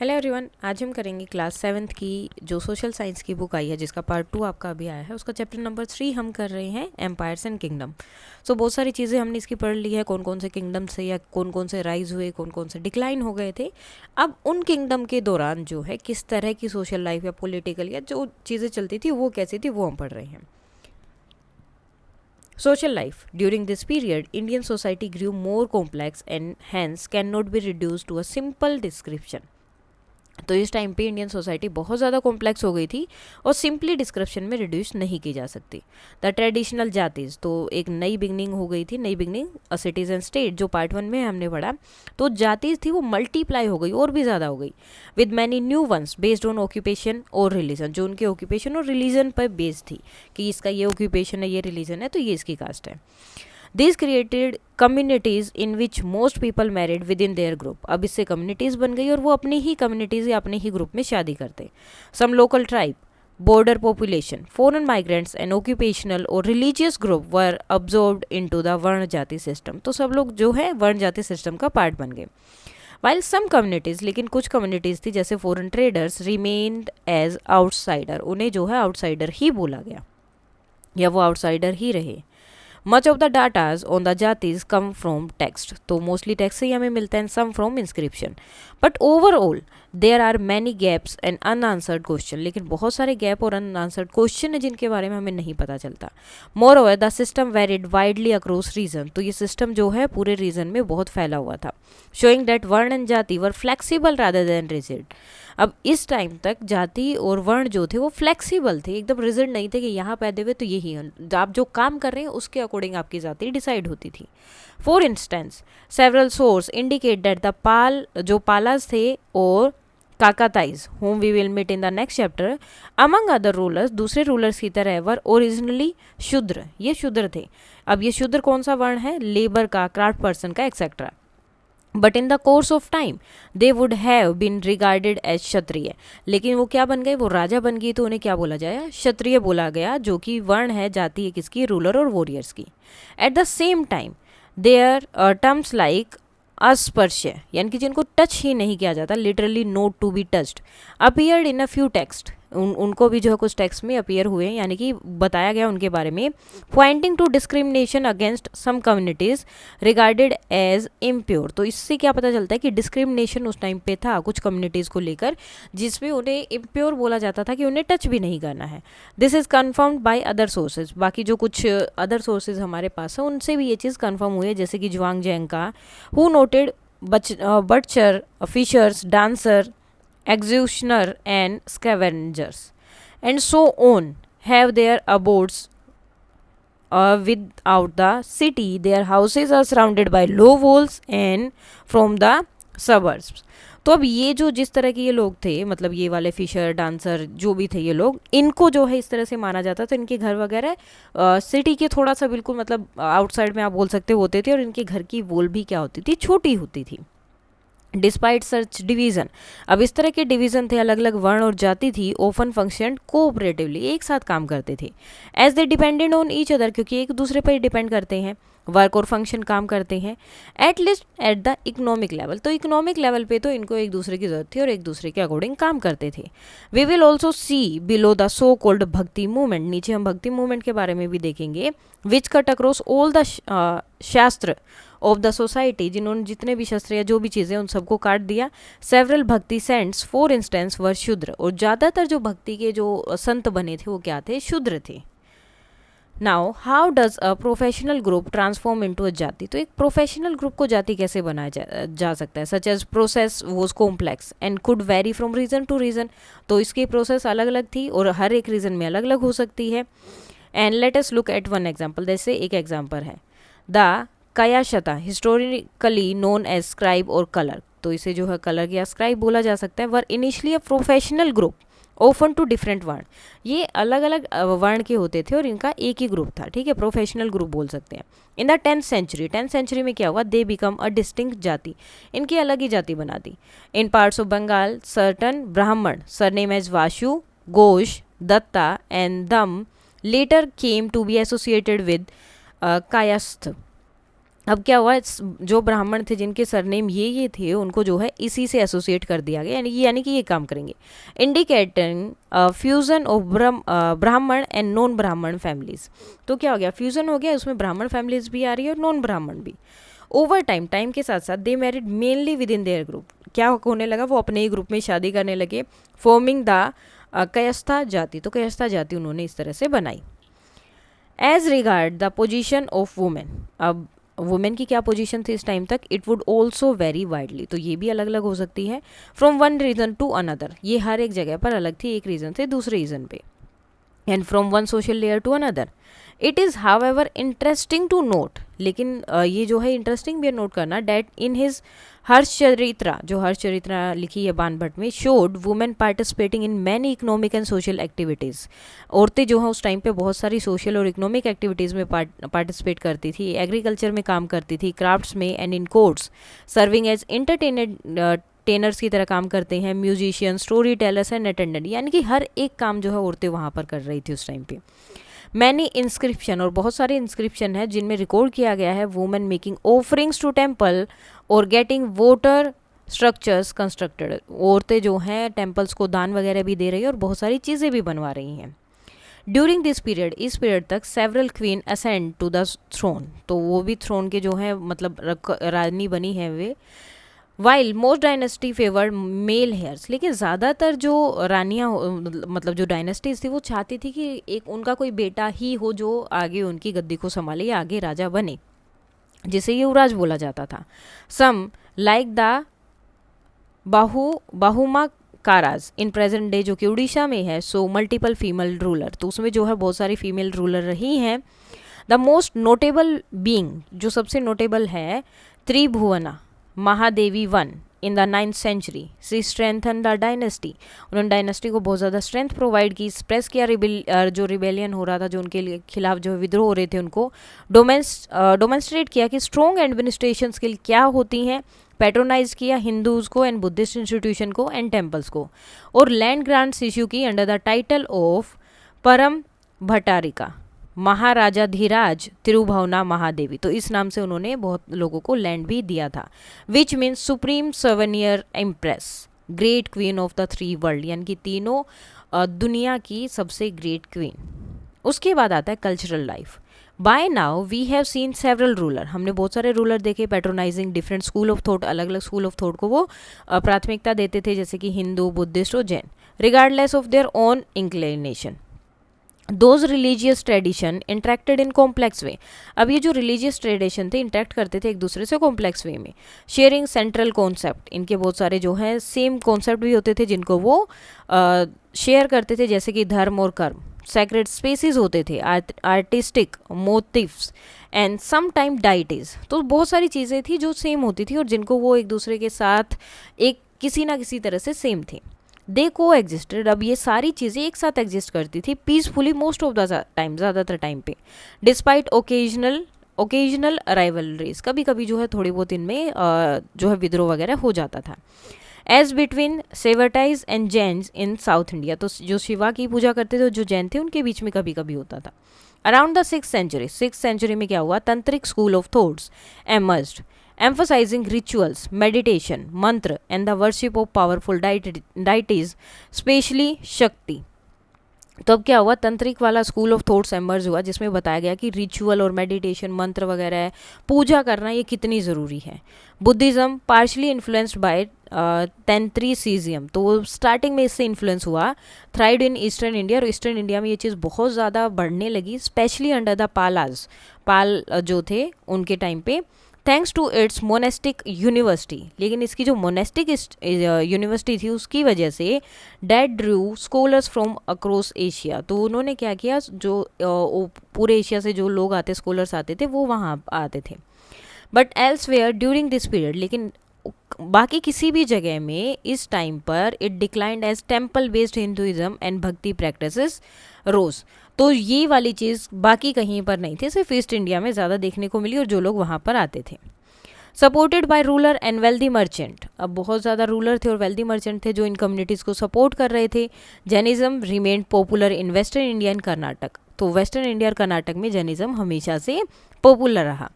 Hello everyone, आज हम करेंगे क्लास 7th की जो सोशल साइंस की बुक आई है जिसका पार्ट 2 आपका अभी आया है, उसका चैप्टर नंबर 3 हम कर रहे हैं एम्पायर्स एंड किंगडम। सो बहुत सारी चीज़ें हमने इसकी पढ़ ली है, कौन कौन से किंगडम से या कौन कौन से राइज हुए, कौन कौन से डिक्लाइन हो गए थे। अब उन किंगडम के दौरान जो है किस तरह की सोशल लाइफ या पॉलिटिकल या जो चीज़ें चलती थी वो कैसी थी वो हम पढ़ रहे हैं। Social life during this period, Indian society grew more complex and hence cannot be reduced to a simple description. तो इस टाइम पे इंडियन सोसाइटी बहुत ज़्यादा कॉम्प्लेक्स हो गई थी और सिंपली डिस्क्रिप्शन में रिड्यूस नहीं की जा सकती। द ट्रेडिशनल जातीज, तो एक नई बिगनिंग हो गई थी, नई बिगनिंग अ सिटीजन स्टेट जो पार्ट 1 में हमने पढ़ा। तो जातीज थी वो मल्टीप्लाई हो गई और भी ज़्यादा हो गई with many new ones based on occupation और रिलीजन, जो उनके ऑक्यूपेशन और रिलीजन पर बेस्ड थी कि इसका ये ऑक्यूपेशन है, ये रिलीजन है, तो ये इसकी कास्ट है। These created communities in which most people married within their group. अब इससे communities बन गई और वो अपनी ही communities या अपने ही group में शादी करते। Some local tribe, border population, foreign migrants and occupational और religious group were absorbed into the वर्ण जाति system. तो सब लोग जो है वर्ण जाति system का part बन गए। While some communities, लेकिन कुछ communities थी जैसे foreign traders remained as outsider, उन्हें जो है outsider ही बोला गया या वो outsider ही रहे। Much of the datas on the jatis come from text, तो मोस्टली टेक्स्ट से ही हमें मिलता है, some from inscription. But overall there are many gaps and unanswered question, लेकिन बहुत सारे गैप और अनआंसर्ड क्वेश्चन है जिनके बारे में हमें नहीं पता चलता। More over the system varied widely across region, तो ये सिस्टम जो है पूरे रीजन में बहुत फैला हुआ था। शोइंग दैट वर्ण एंड जाति वर फ्लेक्सिबल रादर देन रिजिड। अब इस टाइम तक जाति और वर्ण जो थे वो फ्लेक्सिबल थे, एकदम रिजिड नहीं थे कि यहाँ पैदे हुए तो यही है, आप जो काम कर रहे हैं उसके अकॉर्डिंग आपकी जाति डिसाइड होती थी। For instance several source indicate that the Pal, जो पालास थे और Kakatiyas whom we will meet in the next chapter, among other rulers, दूसरे रूलर्स की तरह वर ओरिजिनली शूद्र, ये शूद्र थे। अब ये शूद्र कौन सा वर्ण है? लेबर का, क्राफ्ट पर्सन का, etcetera. But in the course of time they would have been regarded as Kshatriya, लेकिन वो क्या बन गए? वो राजा बन गई तो उन्हें क्या बोला जाए? क्षत्रिय बोला गया, जो कि वर्ण है, जाति है किसकी? रूलर और वॉरियर्स की। At the same time their terms like अस्पर्श्य, यानी कि जिनको टच ही नहीं किया जाता, literally not to be touched, appeared in a few text, उनको भी जो है कुछ टेक्स्ट में अपीयर हुए, यानी कि बताया गया उनके बारे में। Pointing to discrimination against some communities regarded as impure, तो इससे क्या पता चलता है कि डिस्क्रिमिनेशन उस टाइम पे था कुछ कम्युनिटीज़ को लेकर जिसमें उन्हें इम्प्योर बोला जाता था कि उन्हें टच भी नहीं करना है। This is confirmed by other sources, बाकी जो कुछ अदर सोर्सेज हमारे पास है उनसे भी ये चीज़ कन्फर्म हुई है, जैसे कि जुआंग जेंग का, who noted butcher, fishers, dancer, executioner and scavengers and so on have their abodes without the city. Their houses are surrounded by low walls and from the suburbs. तो अब ये जो जिस तरह के ये लोग थे, मतलब ये वाले फिशर, डांसर जो भी थे ये लोग, इनको जो है इस तरह से माना जाता था, इनके घर वगैरह सिटी के थोड़ा सा बिल्कुल मतलब आउटसाइड में आप बोल सकते होते थे, और इनके घर की वॉल भी क्या होती थी? छोटी होती थी। डिस्पाइट सर्च डिवीजन, अब इस तरह के डिवीजन थे, अलग अलग वर्ण और जाति थी, ओपन फंक्शन कोऑपरेटिवली, एक साथ काम करते थे। As they depended on each other, क्योंकि एक दूसरे पर डिपेंड करते हैं, वर्क और फंक्शन काम करते हैं। At least at the economic level, तो इकोनॉमिक लेवल पे तो इनको एक दूसरे की जरूरत थी और एक दूसरे के अकॉर्डिंग काम करते थे। We will also see below the so called bhakti movement, नीचे हम भक्ति मूवमेंट के बारे में भी देखेंगे, which cut across all the strata of the society, जिन्होंने जितने भी शस्त्र या जो भी चीज़ें उन सबको काट दिया। सेवरल भक्ति सेंट्स फॉर इंस्टेंस वर शूद्र, और ज़्यादातर जो भक्ति के जो संत बने थे वो क्या थे? शूद्र थे। Now how does a professional group transform into a जाति, तो एक प्रोफेशनल ग्रुप को जाति कैसे बनाया जा सकता है? Such as process was complex and could vary from region to region, तो इसकी प्रोसेस अलग अलग थी और हर एक रीजन में अलग अलग हो सकती है। And let us look at one example, जैसे एक एग्जाम्पल है the Kayastha, historically known as scribe और कलर, तो इसे जो है कलर या स्क्राइब बोला जा सकता है। Were initially a professional group open to different varna, ये अलग अलग वर्ण के होते थे और इनका एक ही ग्रुप था, ठीक है, प्रोफेशनल ग्रुप बोल सकते हैं। इन द 10th सेंचुरी में क्या हुआ? दे बिकम अ डिस्टिंक्ट जाति, इनकी अलग ही जाति बना दी। In parts of Bengal certain Brahmin surname as Basu, Ghosh, Datta and them later came to be associated with Kayastha, अब क्या हुआ, जो ब्राह्मण थे जिनके सरनेम ये थे उनको जो है इसी से एसोसिएट कर दिया गया, यानी कि ये काम करेंगे, इंडिकेटिंग फ्यूजन ऑफ ब्राह्मण एंड नॉन ब्राह्मण फैमिलीज। तो क्या हो गया, फ्यूजन हो गया, उसमें ब्राह्मण फैमिलीज भी आ रही है और नॉन ब्राह्मण भी। ओवर टाइम के साथ साथ they married mainly within their group. क्या होने लगा, वो अपने ही ग्रुप में शादी करने लगे, फॉर्मिंग द कयस्था जाति। तो कयस्था जाति उन्होंने इस तरह से बनाई। As regard the position of women, अब वुमेन की क्या पोजीशन थी इस टाइम तक, it would also vary widely. तो ये भी अलग अलग हो सकती है, from one region to another, ये हर एक जगह पर अलग थी, एक रीजन से दूसरे रीजन पे, and from one social layer to another. It is however interesting to note, लेकिन ये जो है इंटरेस्टिंग भी है नोट करना, डैट इन हिज हर्षचरित्रा, जो हर्षचरित्रा लिखी है बाणभट्ट में, showed women participating in many economic and social activities. औरतें जो हैं उस टाइम पे बहुत सारी सोशल और इकोनॉमिक एक्टिविटीज़ में पार्टिसिपेट करती थी, एग्रीकल्चर में काम करती थी, क्राफ्ट्स में, and in courts serving as tenors की तरह काम करते हैं, musician, storytellers and attendant, यानी कि हर एक काम जो है औरतें वहाँ पर कर रही थी उस टाइम पे। मैनी इंस्क्रिप्शन, और बहुत सारे इंस्क्रिप्शन है जिनमें रिकॉर्ड किया गया है women making offerings to temple और गेटिंग वोटर स्ट्रक्चर्स कंस्ट्रक्टेड। औरतें जो हैं टेम्पल्स को दान वगैरह भी दे रही है और बहुत सारी चीज़ें भी बनवा रही हैं। ड्यूरिंग दिस पीरियड, इस पीरियड तक several queen ascend to the throne, तो वो भी थ्रोन के जो है मतलब रानी बनी है वे। While most dynasty favoured male heirs, लेकिन ज़्यादातर जो रानियाँ मतलब जो डायनेस्टीज थी वो चाहती थी कि एक उनका कोई बेटा ही हो जो आगे उनकी गद्दी को संभाले या आगे राजा बने, जिसे युवराज बोला जाता था। Some like the Bhauma Karas in present day, जो कि उड़ीसा में है, सो मल्टीपल फीमेल रूलर, तो उसमें जो है बहुत सारी फीमेल रूलर रही हैं। द मोस्ट नोटेबल बीइंग, जो सबसे नोटेबल है, Tribhuvana Mahadevi one in the 9th century, she strengthen the dynasty, उन्होंने डायनेस्टी को बहुत ज़्यादा स्ट्रेंथ प्रोवाइड की, स्प्रेस किया जो रिबेलियन हो रहा था, जो उनके लिए खिलाफ जो विद्रोह हो रहे थे उनको डोमेंस्ट्रेट किया कि स्ट्रॉन्ग एडमिनिस्ट्रेशन स्किल क्या होती हैं, पैट्रोनाइज किया हिंदूज को एंड बुद्धिस्ट इंस्टीट्यूशन को एंड टेम्पल्स को, और लैंड ग्रांट्स इश्यू की अंडर द टाइटल ऑफ परम भट्टारिका महाराजा धीराज तिरुभुवना महादेवी। तो इस नाम से उन्होंने बहुत लोगों को लैंड भी दिया था, विच मीन्स सुप्रीम सवेनियर empress, great queen of the 3 world, यानी कि तीनों दुनिया की सबसे ग्रेट क्वीन। उसके बाद आता है cultural life. By now we have seen several ruler, हमने बहुत सारे रूलर देखे patronizing different school of thought, अलग अलग स्कूल ऑफ थॉट को वो प्राथमिकता देते थे, जैसे कि हिंदू, बुद्धिस्ट और Jain, regardless of their own inclination. Those religious tradition interacted in complex way, अब ये जो रिलीजियस ट्रेडिशन थे इंटरेक्ट करते थे एक दूसरे से कॉम्प्लेक्स वे में, शेयरिंग सेंट्रल कॉन्सेप्ट, इनके बहुत सारे जो हैं सेम कॉन्सेप्ट भी होते थे जिनको वो शेयर करते थे, जैसे कि धर्म और कर्म, सैक्रेड स्पेसिस होते थे, artistic motives and some time deities. तो बहुत सारी चीज़ें थी जो सेम होती थी और जिनको वो एक दूसरे के साथ एक किसी ना किसी तरह से सेम थी। दे को एग्जिस्टेड, अब ये सारी चीज़ें एक साथ एग्जिस्ट करती थी peacefully most of the time, ज़्यादातर टाइम पे, डिस्पाइट ओकेजनल राइवलरीज, कभी कभी जो है थोड़ी बहुत इनमें जो है विद्रोह वगैरह हो जाता था। As between Shaivites and Jains in south India, तो जो शिवा की पूजा करते थे जो जैन थे उनके बीच में कभी कभी होता था। अराउंड द 6th सेंचुरी में क्या हुआ, Tantric school of thoughts emerged, emphasizing rituals, meditation, mantra, and the worship of powerful deities, especially Shakti। तो अब क्या हुआ, तंत्रिक वाला स्कूल ऑफ थॉट्स एमर्ज हुआ, जिसमें बताया गया कि रिचुअल और मेडिटेशन, मंत्र वगैरह पूजा करना ये कितनी ज़रूरी है। बुद्धिज़्म पार्शली इन्फ्लुएंस्ड बाय तंत्रीसिज्म, तो वो स्टार्टिंग में इससे इन्फ्लुएंस हुआ, थ्राइड इन ईस्टर्न इंडिया, और ईस्टर्न इंडिया में ये चीज़ बहुत ज़्यादा बढ़ने लगी, स्पेशली अंडर द पाल जो थे उनके टाइम पे, thanks to its monastic university. लेकिन इसकी जो मोनेस्टिक यूनिवर्सिटी थी उसकी वजह से that drew scholars from across Asia, तो उन्होंने क्या किया, जो पूरे एशिया से जो लोग आते स्कॉलर्स आते थे वो वहाँ आते थे। But elsewhere during this period, लेकिन बाकी किसी भी जगह में इस टाइम पर it declined as temple based Hinduism and bhakti practices rose. तो ये वाली चीज़ बाकी कहीं पर नहीं थी, सिर्फ ईस्ट इंडिया में ज़्यादा देखने को मिली और जो लोग वहाँ पर आते थे। Supported by ruler and wealthy merchant, अब बहुत ज़्यादा रूलर थे और वेल्दी मर्चेंट थे जो इन कम्युनिटीज़ को सपोर्ट कर रहे थे। Jainism remained popular in western India and Karnataka, तो वेस्टर्न इंडिया और कर्नाटक में जैनिज्म हमेशा से पॉपुलर रहा।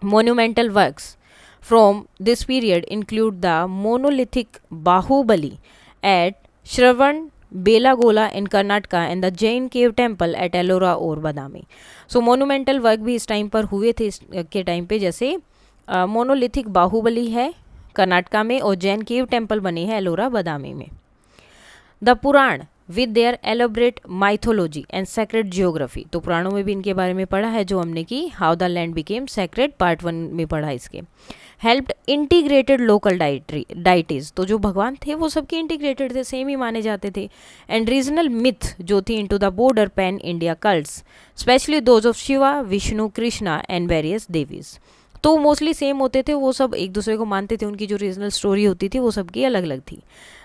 Monumental works from this period include the monolithic Bahubali at Shravan Belagola in Karnataka and the Jain cave temple at Ellora और Badami. So monumental work भी इस time पर हुए थे के टाइम पे, जैसे मोनोलिथिक बाहुबली है कर्नाटका में और जैन केव टेम्पल बने हैं एलोरा बदामी में. The Purana with their elaborate mythology and sacred geography. तो पुराणों में भी इनके बारे में पढ़ा है जो हमने की how the land became sacred part 1 में पढ़ा इसके. Helped integrated local deities. तो जो भगवान थे वो सबके इंटीग्रेटेड थे, सेम ही माने जाते थे. एंड रीजनल मिथ जो थी into the broader pan India cults specially those of Shiva Vishnu Krishna and various devis. तो मोस्टली सेम होते थे, वो सब एक दूसरे को मानते थे, उनकी जो रीजनल स्टोरी होती थी वो सबकी अलग अलग थी.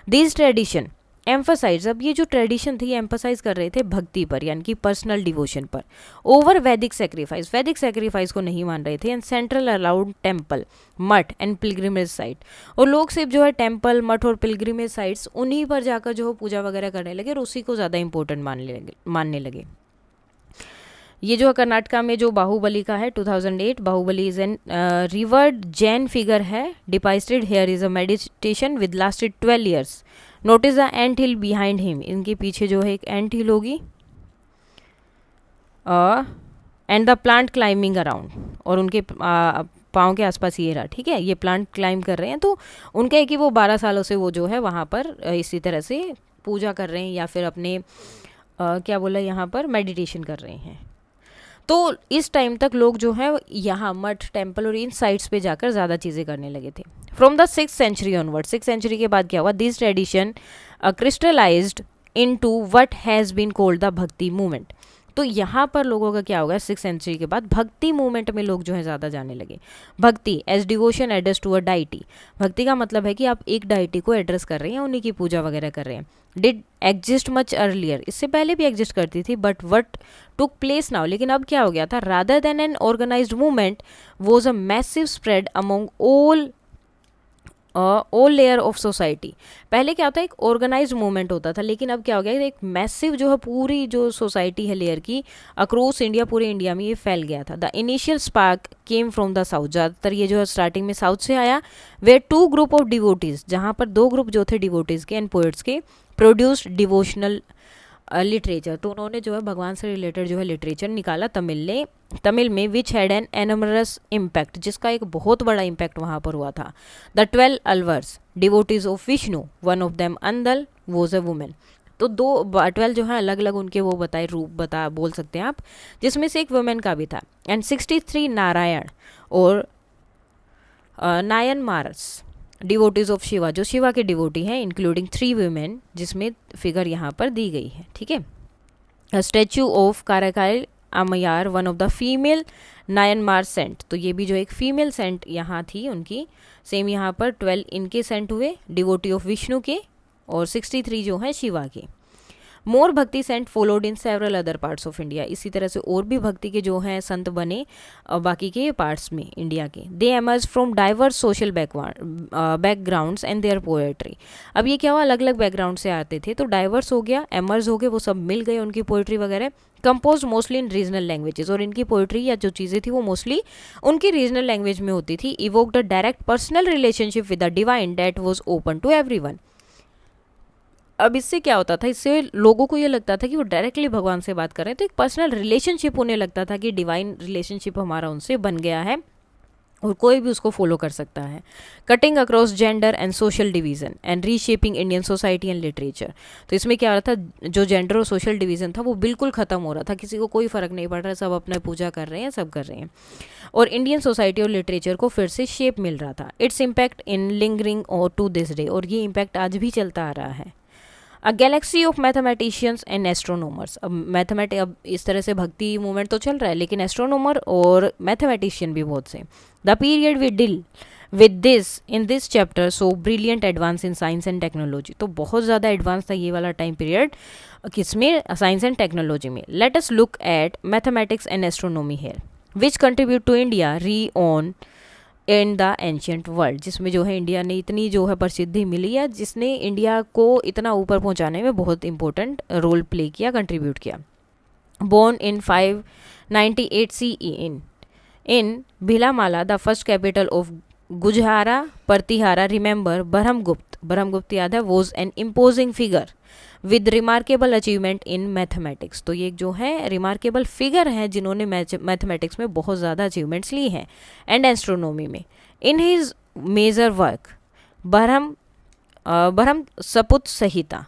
दीज ट्रेडिशन एम्फोसाइज, अब ये जो ट्रेडिशन थी एम्फोसाइज कर रहे थे भक्ति पर यानी कि पर्सनल डिवोशन पर, ओवर वैदिक सेक्रीफाइस. वैदिक सेक्रीफाइस को नहीं मान रहे थे. एंड सेंट्रल अलाउड टेम्पल मठ एंड पिलग्रिमेज साइट. और लोग सिर्फ जो है टेम्पल मठ और पिलग्रिमेज साइट्स उन्हीं पर जाकर जो है पूजा वगैरह करने लगे और उसी को ज़्यादा इंपॉर्टेंट मानने लगे. ये जो कर्नाटका में जो बाहुबली का है 2008, Bahubali is an revered Jain figure है depicted here is a meditation with lasted 12 years. Notice the ant hill behind him. इनके पीछे जो है एक एंट हिल होगी and the plant climbing around. और उनके पाँव के आसपास ये रहा, ठीक है, ये प्लांट क्लाइंब कर रहे हैं. तो उनका है कि वो 12 सालों से वो जो है वहाँ पर इसी तरह से पूजा कर रहे हैं या फिर अपने क्या बोला यहाँ पर मेडिटेशन कर रहे हैं. तो इस टाइम तक लोग जो है यहाँ मठ टेम्पल और इन साइट्स पे जाकर ज़्यादा चीज़ें करने लगे थे. From the 6th century onward, 6th century के बाद क्या हुआ, this tradition crystallised into what has been called the bhakti movement. तो यहाँ पर लोगों का क्या होगा 6th सेंचुरी के बाद भक्ति मूवमेंट में लोग जो है ज़्यादा जाने लगे. Bhakti as devotion addressed to a deity. Bhakti का मतलब है कि आप एक डाइटी को एड्रेस कर रहे हैं, उन्हीं की पूजा वगैरह कर रहे हैं. डिड एग्जिस्ट मच अर्लियर, इससे पहले भी एग्जिस्ट करती थी, but what took place now. लेकिन अब क्या हो गया था, rather than an organised movement was a massive spread among all layer of society. पहले क्या होता है, एक ऑर्गेनाइज मूवमेंट होता था, लेकिन अब क्या हो गया, एक मैसिव जो है पूरी जो सोसाइटी है लेयर की अक्रॉस इंडिया, पूरे इंडिया में ये फैल गया था. The initial spark came from the south. ज़्यादातर ये जो है स्टार्टिंग में साउथ से आया. वेयर 2 ग्रुप ऑफ डिवोटीज, जहाँ पर 2 ग्रुप जो थे डिवोटीज के एंड पोएट्स के, प्रोड्यूस्ड डिवोशनल लिटरेचर. तो उन्होंने जो है भगवान से रिलेटेड जो है लिटरेचर निकाला तमिल में, विच हैड एन एनमरस इम्पैक्ट, जिसका एक बहुत बड़ा इम्पैक्ट वहाँ पर हुआ था. The 12 Alvars devotees of Vishnu, one of them Andal was a women. तो 12 जो है अलग अलग उनके वो बताए रूप बोल सकते हैं आप, जिसमें से एक वुमेन का भी था. एंड 63 नारायण और नायन मारस डिवोटीज ऑफ शिवा, जो शिवा के डिवोटी हैं, इंक्लूडिंग 3 वुमेन, जिसमें फिगर यहाँ पर दी गई है, ठीक है. Statue of Karaikal Ammaiyar, one of the female Nayanmar saint. तो ये भी जो एक फीमेल सेंट यहाँ थी उनकी, सेम यहाँ पर 12 इनके सेंट हुए डिवोटी ऑफ विष्णु के और 63 जो हैं शिवा के. More bhakti saint followed in several other parts of India. इसी तरह से और भी भक्ति के जो हैं संत बने बाकी के पार्ट्स में इंडिया के. They emerge from diverse social backgrounds and their poetry. अब ये क्या हुआ, अलग अलग बैकग्राउंड से आते थे, तो डाइवर्स हो गया, एमर्ज हो गए, वो सब मिल गए, उनकी पोएट्री वगैरह compose mostly in regional languages. और इनकी पोएट्री या जो चीज़ें थी वो मोस्टली उनकी रीजनल लैंग्वेज में होती थी. Evoked the direct personal relationship with the divine that was open to everyone. अब इससे क्या होता था, इससे लोगों को ये लगता था कि वो डायरेक्टली भगवान से बात कर रहे हैं, तो एक पर्सनल रिलेशनशिप उन्हें लगता था कि डिवाइन रिलेशनशिप हमारा उनसे बन गया है और कोई भी उसको फॉलो कर सकता है. Cutting across gender and social division and reshaping Indian society and literature. तो इसमें क्या हो रहा था, जो जेंडर और सोशल डिवीजन था वो बिल्कुल ख़त्म हो रहा था, किसी को कोई फ़र्क नहीं पड़ रहा, सब अपना पूजा कर रहे हैं, सब कर रहे हैं. और इंडियन सोसाइटी और लिटरेचर को फिर से शेप मिल रहा था. इट्स इम्पैक्ट इन लिंगरिंग और टू दिस डे, और ये इम्पैक्ट आज भी चलता आ रहा है. A galaxy of mathematicians and astronomers. अब इस तरह से भक्ति मूवमेंट तो चल रहा है, लेकिन एस्ट्रोनॉमर और मैथमेटिशियन भी बहुत से. The period we deal with this in this chapter so brilliant advance in science and technology. तो बहुत ज़्यादा एडवांस था ये वाला टाइम पीरियड, किसमें, साइंस एंड टेक्नोलॉजी में. Let us look at mathematics and astronomy here which contribute to India renown in the ancient world. जिसमें जो है इंडिया ने इतनी जो है प्रसिद्धि मिली है, जिसने इंडिया को इतना ऊपर पहुंचाने में बहुत इंपॉर्टेंट रोल प्ले किया, कंट्रीब्यूट किया. Born in 598 CE in Bhillamala the first capital of Gurjara Pratihara remember Brahmagupta याद है, was an imposing figure with remarkable achievement in mathematics. तो ये जो है रिमार्केबल फिगर हैं जिन्होंने मैथमेटिक्स में बहुत ज़्यादा अचीवमेंट्स ली हैं एंड एस्ट्रोनॉमी में। इन हिज मेजर वर्क ब्रह्म सपुत संहिता,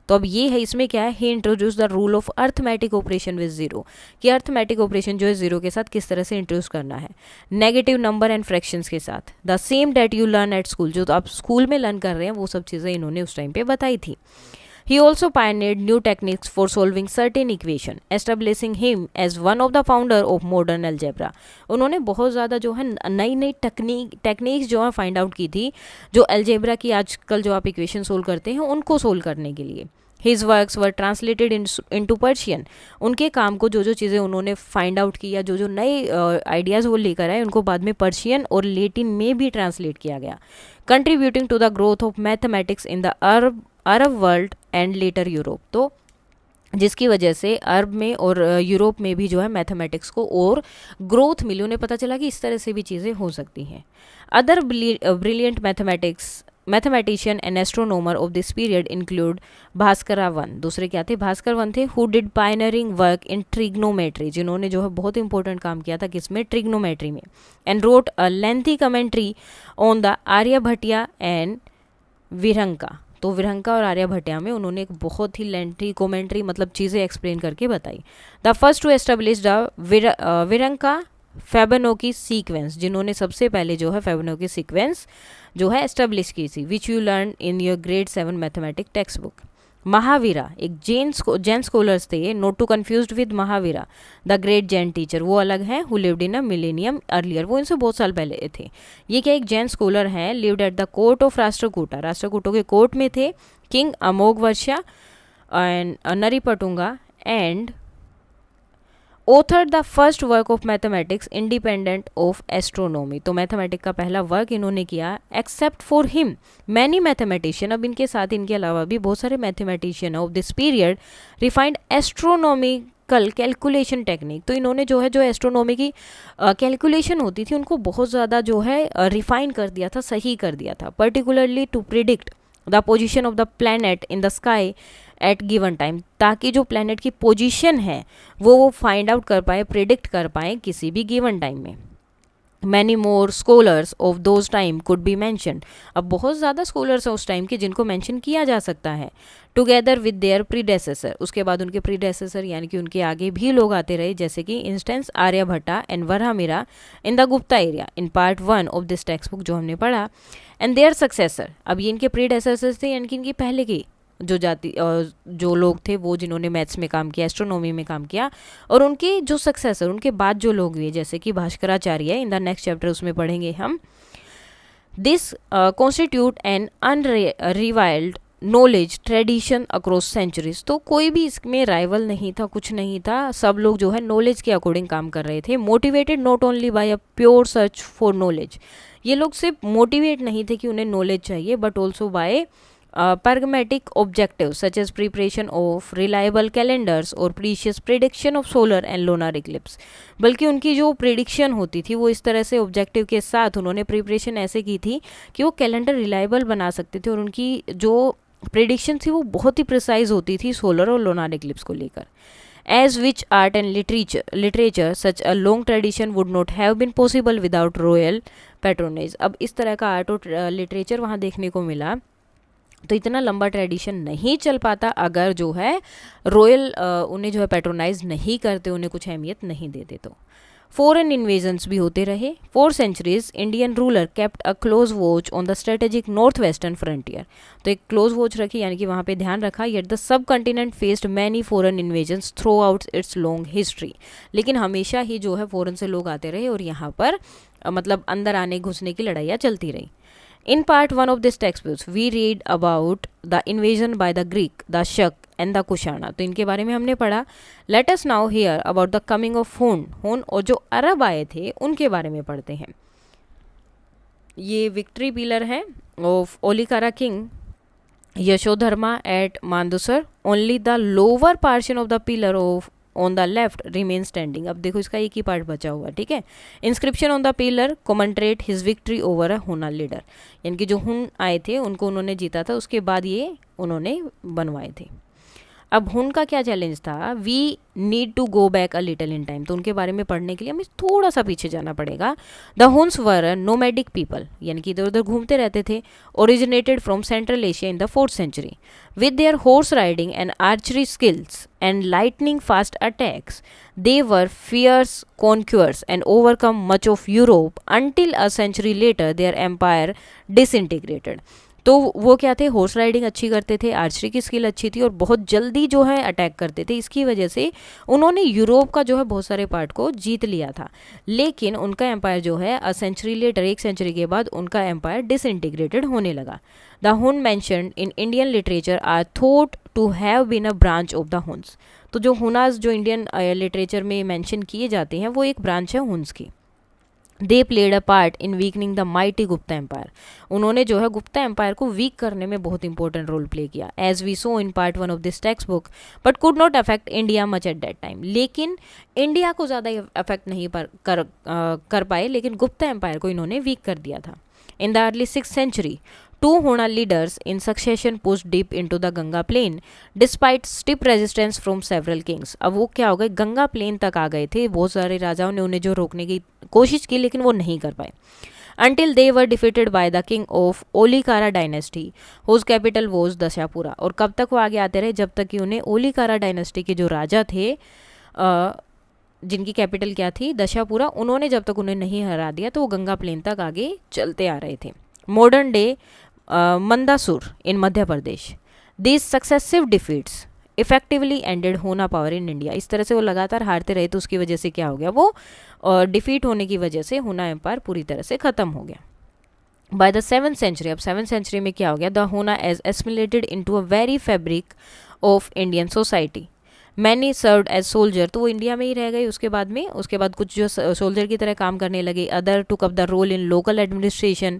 तो अब ये है, इसमें क्या है, he introduce the rule of arithmetic operation with zero, कि अर्थमेटिक ऑपरेशन जो है जीरो के साथ किस तरह से इंट्रोड्यूस करना है, नेगेटिव नंबर एंड फ्रैक्शंस के साथ, the same that you learn at school, जो तो आप स्कूल में लर्न कर रहे हैं वो सब चीज़ें इन्होंने उस टाइम पे बताई थी। He also pioneered new techniques for solving certain equation, establishing him as one of the founder of modern algebra. उन्होंने बहुत ज़्यादा जो है नई नई टेक्निक्स जो है फाइंड आउट की थी, जो अलजेब्रा की आजकल जो आप इक्वेशन सोल्व करते हैं उनको सोल्व करने के लिए। His works were translated into Persian. उनके काम को, जो चीज़ें उन्होंने फाइंड आउट किया, जो नए आइडियाज़ वो लेकर आए, उनको बाद में पर्शियन और लेटिन में भी ट्रांसलेट किया गया, contributing to the growth of mathematics in the Arab world and later Europe. तो जिसकी वजह से अरब में और यूरोप में भी जो है मैथमेटिक्स को और ग्रोथ मिली, उन्हें पता चला कि इस तरह से भी चीज़ें हो सकती हैं। Other brilliant mathematician and astronomer of this period include Bhaskara one, दूसरे क्या थे, भास्कर वन थे, who did pioneering work in trigonometry, जिन्होंने जो है बहुत इंपॉर्टेंट काम किया था किसमें, ट्रिग्नोमेट्री में, and wrote a lengthy commentary on the Aryabhatiya and Virahanka. तो विरंका और आर्यभट्टिया में उन्होंने एक बहुत ही लेंथी कमेंट्री, मतलब चीज़ें एक्सप्लेन करके बताई। The first to establish the Virahanka Fibonacci sequence, जिन्होंने सबसे पहले जो है फेबेनोकी सीक्वेंस जो है एस्टेब्लिश की थी, which you learn in your grade 7 mathematic textbook. Mahavira एक जैन स्कॉलर्स थे, not to confused with Mahavira the great Jain teacher, वो अलग हैं, who lived in a millennium earlier, वो इनसे बहुत साल पहले थे। ये क्या एक जैन स्कॉलर हैं, lived at the court of राष्ट्रकूटों के कोर्ट में थे, king Amoghavarsha and Nripatunga, and authored the first work of mathematics independent of astronomy. तो मैथमेटिक का पहला वर्क इन्होंने किया। Except for him many mathematician, अब इनके साथ इनके अलावा भी बहुत सारे mathematician of this period refined astronomical calculation technique. तो इन्होंने जो है, जो एस्ट्रोनॉमी की कैलकुलेशन होती थी उनको बहुत ज़्यादा जो है रिफाइन कर दिया था, सही कर दिया था, particularly to predict the position of the planet in the sky at given time, ताकि जो प्लैनेट की पोजीशन है वो फाइंड आउट कर पाए, प्रिडिक्ट कर पाए किसी भी गिवन टाइम में। Many more scholars of those time could be mentioned, अब बहुत ज़्यादा स्कॉलर्स हैं उस टाइम के जिनको मैंशन किया जा सकता है, टुगेदर विद देयर प्रीडेसेसर, उसके बाद उनके प्रीडेसेसर यानी कि उनके आगे भी लोग आते रहे, जैसे कि instance Aryabhatta and Varahamihira in the Gupta era in part 1 of this textbook जो हमने पढ़ा, एंड देयर सक्सेसर, अब ये इनके प्रीडेसेसर्स थे यानी कि इनकी पहले की जो लोग थे वो जिन्होंने मैथ्स में काम किया, एस्ट्रोनॉमी में काम किया, और उनके जो सक्सेसर, उनके बाद जो लोग हुए जैसे कि Bhaskaracharya, in the next chapter उसमें पढ़ेंगे हम। This constitute an unrivalled knowledge tradition across centuries, तो कोई भी इसमें राइवल नहीं था, कुछ नहीं था, सब लोग जो है नॉलेज के अकॉर्डिंग काम कर रहे थे। Motivated not only by a pure search for knowledge, ये लोग सिर्फ मोटिवेट नहीं थे कि उन्हें नॉलेज चाहिए, but also by pragmatic objectives such as preparation of reliable calendars और precious prediction of solar and lunar eclipse, बल्कि उनकी जो प्रिडिक्शन होती थी वो इस तरह से ऑब्जेक्टिव के साथ उन्होंने प्रिपरेशन ऐसे की थी कि वो कैलेंडर रिलायबल बना सकते थे, और उनकी जो प्रिडिक्शन थी वो बहुत ही प्रिसाइज होती थी सोलर और लोनार इक्लिप्स को लेकर। As which art and literature such a long tradition would not have been possible without royal patronage, अब इस तरह का आर्ट और लिटरेचर वहाँ देखने को मिला, तो इतना लंबा ट्रेडिशन नहीं चल पाता अगर जो है रॉयल उन्हें जो है पैट्रोनाइज नहीं करते, उन्हें कुछ अहमियत नहीं देते। तो फॉरेन इन्वेजन्स भी होते रहे। 4 centuries Indian ruler kept a close watch on the strategic north western frontier, तो एक क्लोज वॉच रखी यानी कि वहाँ पे ध्यान रखा। Yet the sub continent faced many foreign invasions through out it's long history, लेकिन हमेशा ही जो है फॉरेन से लोग आते रहे और यहाँ पर मतलब अंदर आने घुसने की लड़ाइयाँ चलती रही। In part 1 of this textbook, we read about the invasion by the Greek, the Shak and the Kushana, तो इनके बारे में हमने पढ़ा। Let us now hear about the coming of Hun और जो अरब आए थे उनके बारे में पढ़ते हैं। ये विक्ट्री पिलर है of Aulikara king Yashodharma at Mandsaur. Only the lower portion of the pillar of on the left remain standing. अब देखो इसका एक ही पार्ट बचा हुआ, ठीक है। Inscription on the pillar commemorate his victory over a Huna leader, यानी कि जो हुन आए थे उनको उन्होंने जीता था, उसके बाद ये उन्होंने बनवाए थे। अब हुन का क्या चैलेंज था, we need to go back a little in time, तो उनके बारे में पढ़ने के लिए हमें थोड़ा सा पीछे जाना पड़ेगा। The Huns were nomadic people, यानी कि इधर उधर घूमते रहते थे, originated from central Asia in the 4th century with their horse riding and archery skills and lightning fast attacks they were fierce conquerors and overcome much of Europe until a century later their empire disintegrated। तो वो क्या थे, horse riding अच्छी करते थे, archery की skill अच्छी थी और बहुत जल्दी जो है अटैक करते थे। इसकी वजह से उन्होंने यूरोप का जो है बहुत सारे पार्ट को जीत लिया था, लेकिन उनका एम्पायर जो है अ सेंचुरी लेटर, 1 सेंचुरी के बाद उनका एम्पायर डिसइंटीग्रेटेड होने लगा। The Hun mentioned in Indian literature are thought to have been a branch of the Huns. तो जो हुनास जो इंडियन लिटरेचर में मेंशन किए जाते हैं वो एक ब्रांच है हुन्स की। They played a part in weakening the mighty Gupta empire, उन्होंने जो है गुप्ता एम्पायर को वीक करने में बहुत इंपॉर्टेंट रोल प्ले किया, as we saw in part 1 of this textbook, but could not affect India much at that time. लेकिन India को ज़्यादा अफेक्ट नहीं कर पाए, लेकिन गुप्ता एम्पायर को इन्होंने वीक कर दिया था। In the early 6th century two Hona leaders in succession pushed deep into the Ganga plain despite stiff resistance from several kings। अब वो क्या हो गए, गंगा प्लेन तक आ गए थे, बहुत सारे राजाओं ने उन्हें जो रोकने की कोशिश की लेकिन वो नहीं कर पाए। Until they were defeated by the king of Aulikara dynasty whose capital was Dashapura. और कब तक वो आगे आते रहे, जब तक कि उन्हें ओलिकारा डायनेस्टी के जो राजा थे जिनकी कैपिटल क्या थी, दशापुरा, उन्होंने जब तक उन्हें नहीं हरा दिया तो वो गंगा प्लेन तक आगे चलते आ रहे थे। Modern day Mandsaur in Madhya Pradesh, this successive defeats effectively ended Huna power in India. इस तरह से वो लगातार हारते रहे तो उसकी वजह से क्या हो गया, वो डिफीट होने की वजह से होना एम्पायर पूरी तरह से ख़त्म हो गया। बाय द 7th सेंचुरी, अब 7th सेंचुरी में क्या हो गया, the Huna as assimilated into a very fabric of Indian society. Many served as soldier, तो वो इंडिया में ही रह गए उसके बाद कुछ जो सोल्जर की तरह काम करने लगे। Other took up the role in local administration.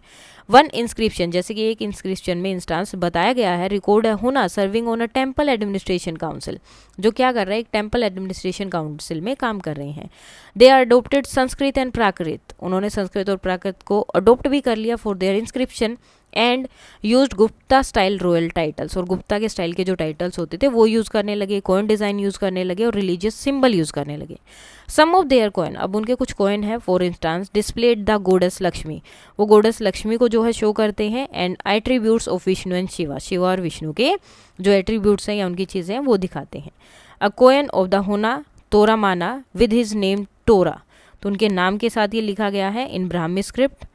One inscription, जैसे कि एक इंस्क्रिप्शन में इंस्टांस बताया गया है, रिकॉर्ड है होना serving on a temple administration council, जो क्या कर रहा है, एक टेम्पल एडमिनिस्ट्रेशन काउंसिल में काम कर रहे हैं। They are adopted Sanskrit and Prakrit, उन्होंने संस्कृत और प्राकृत को अडोप्ट भी कर लिया for their inscription and used Gupta style royal titles, और गुप्ता के स्टाइल के जो टाइटल्स होते थे वो यूज़ करने लगे, कॉइन डिज़ाइन यूज़ करने लगे और रिलीजियस सिंबल यूज़ करने लगे। सम ऑफ देयर कॉइन, अब उनके कुछ कॉइन है, for instance displayed the गोडेस Lakshmi, वो गोडेस लक्ष्मी को जो है शो करते हैं, and attributes of Vishnu and Shiva, Shiva और विष्णु के जो एट्रीब्यूट्स हैं या उनकी चीज़ें हैं वो दिखाते हैं। अ कॉइन ऑफ द होना तोरा माना विद हिज नेम टोरा, तो उनके नाम के साथ ये लिखा गया है in Brahmi script.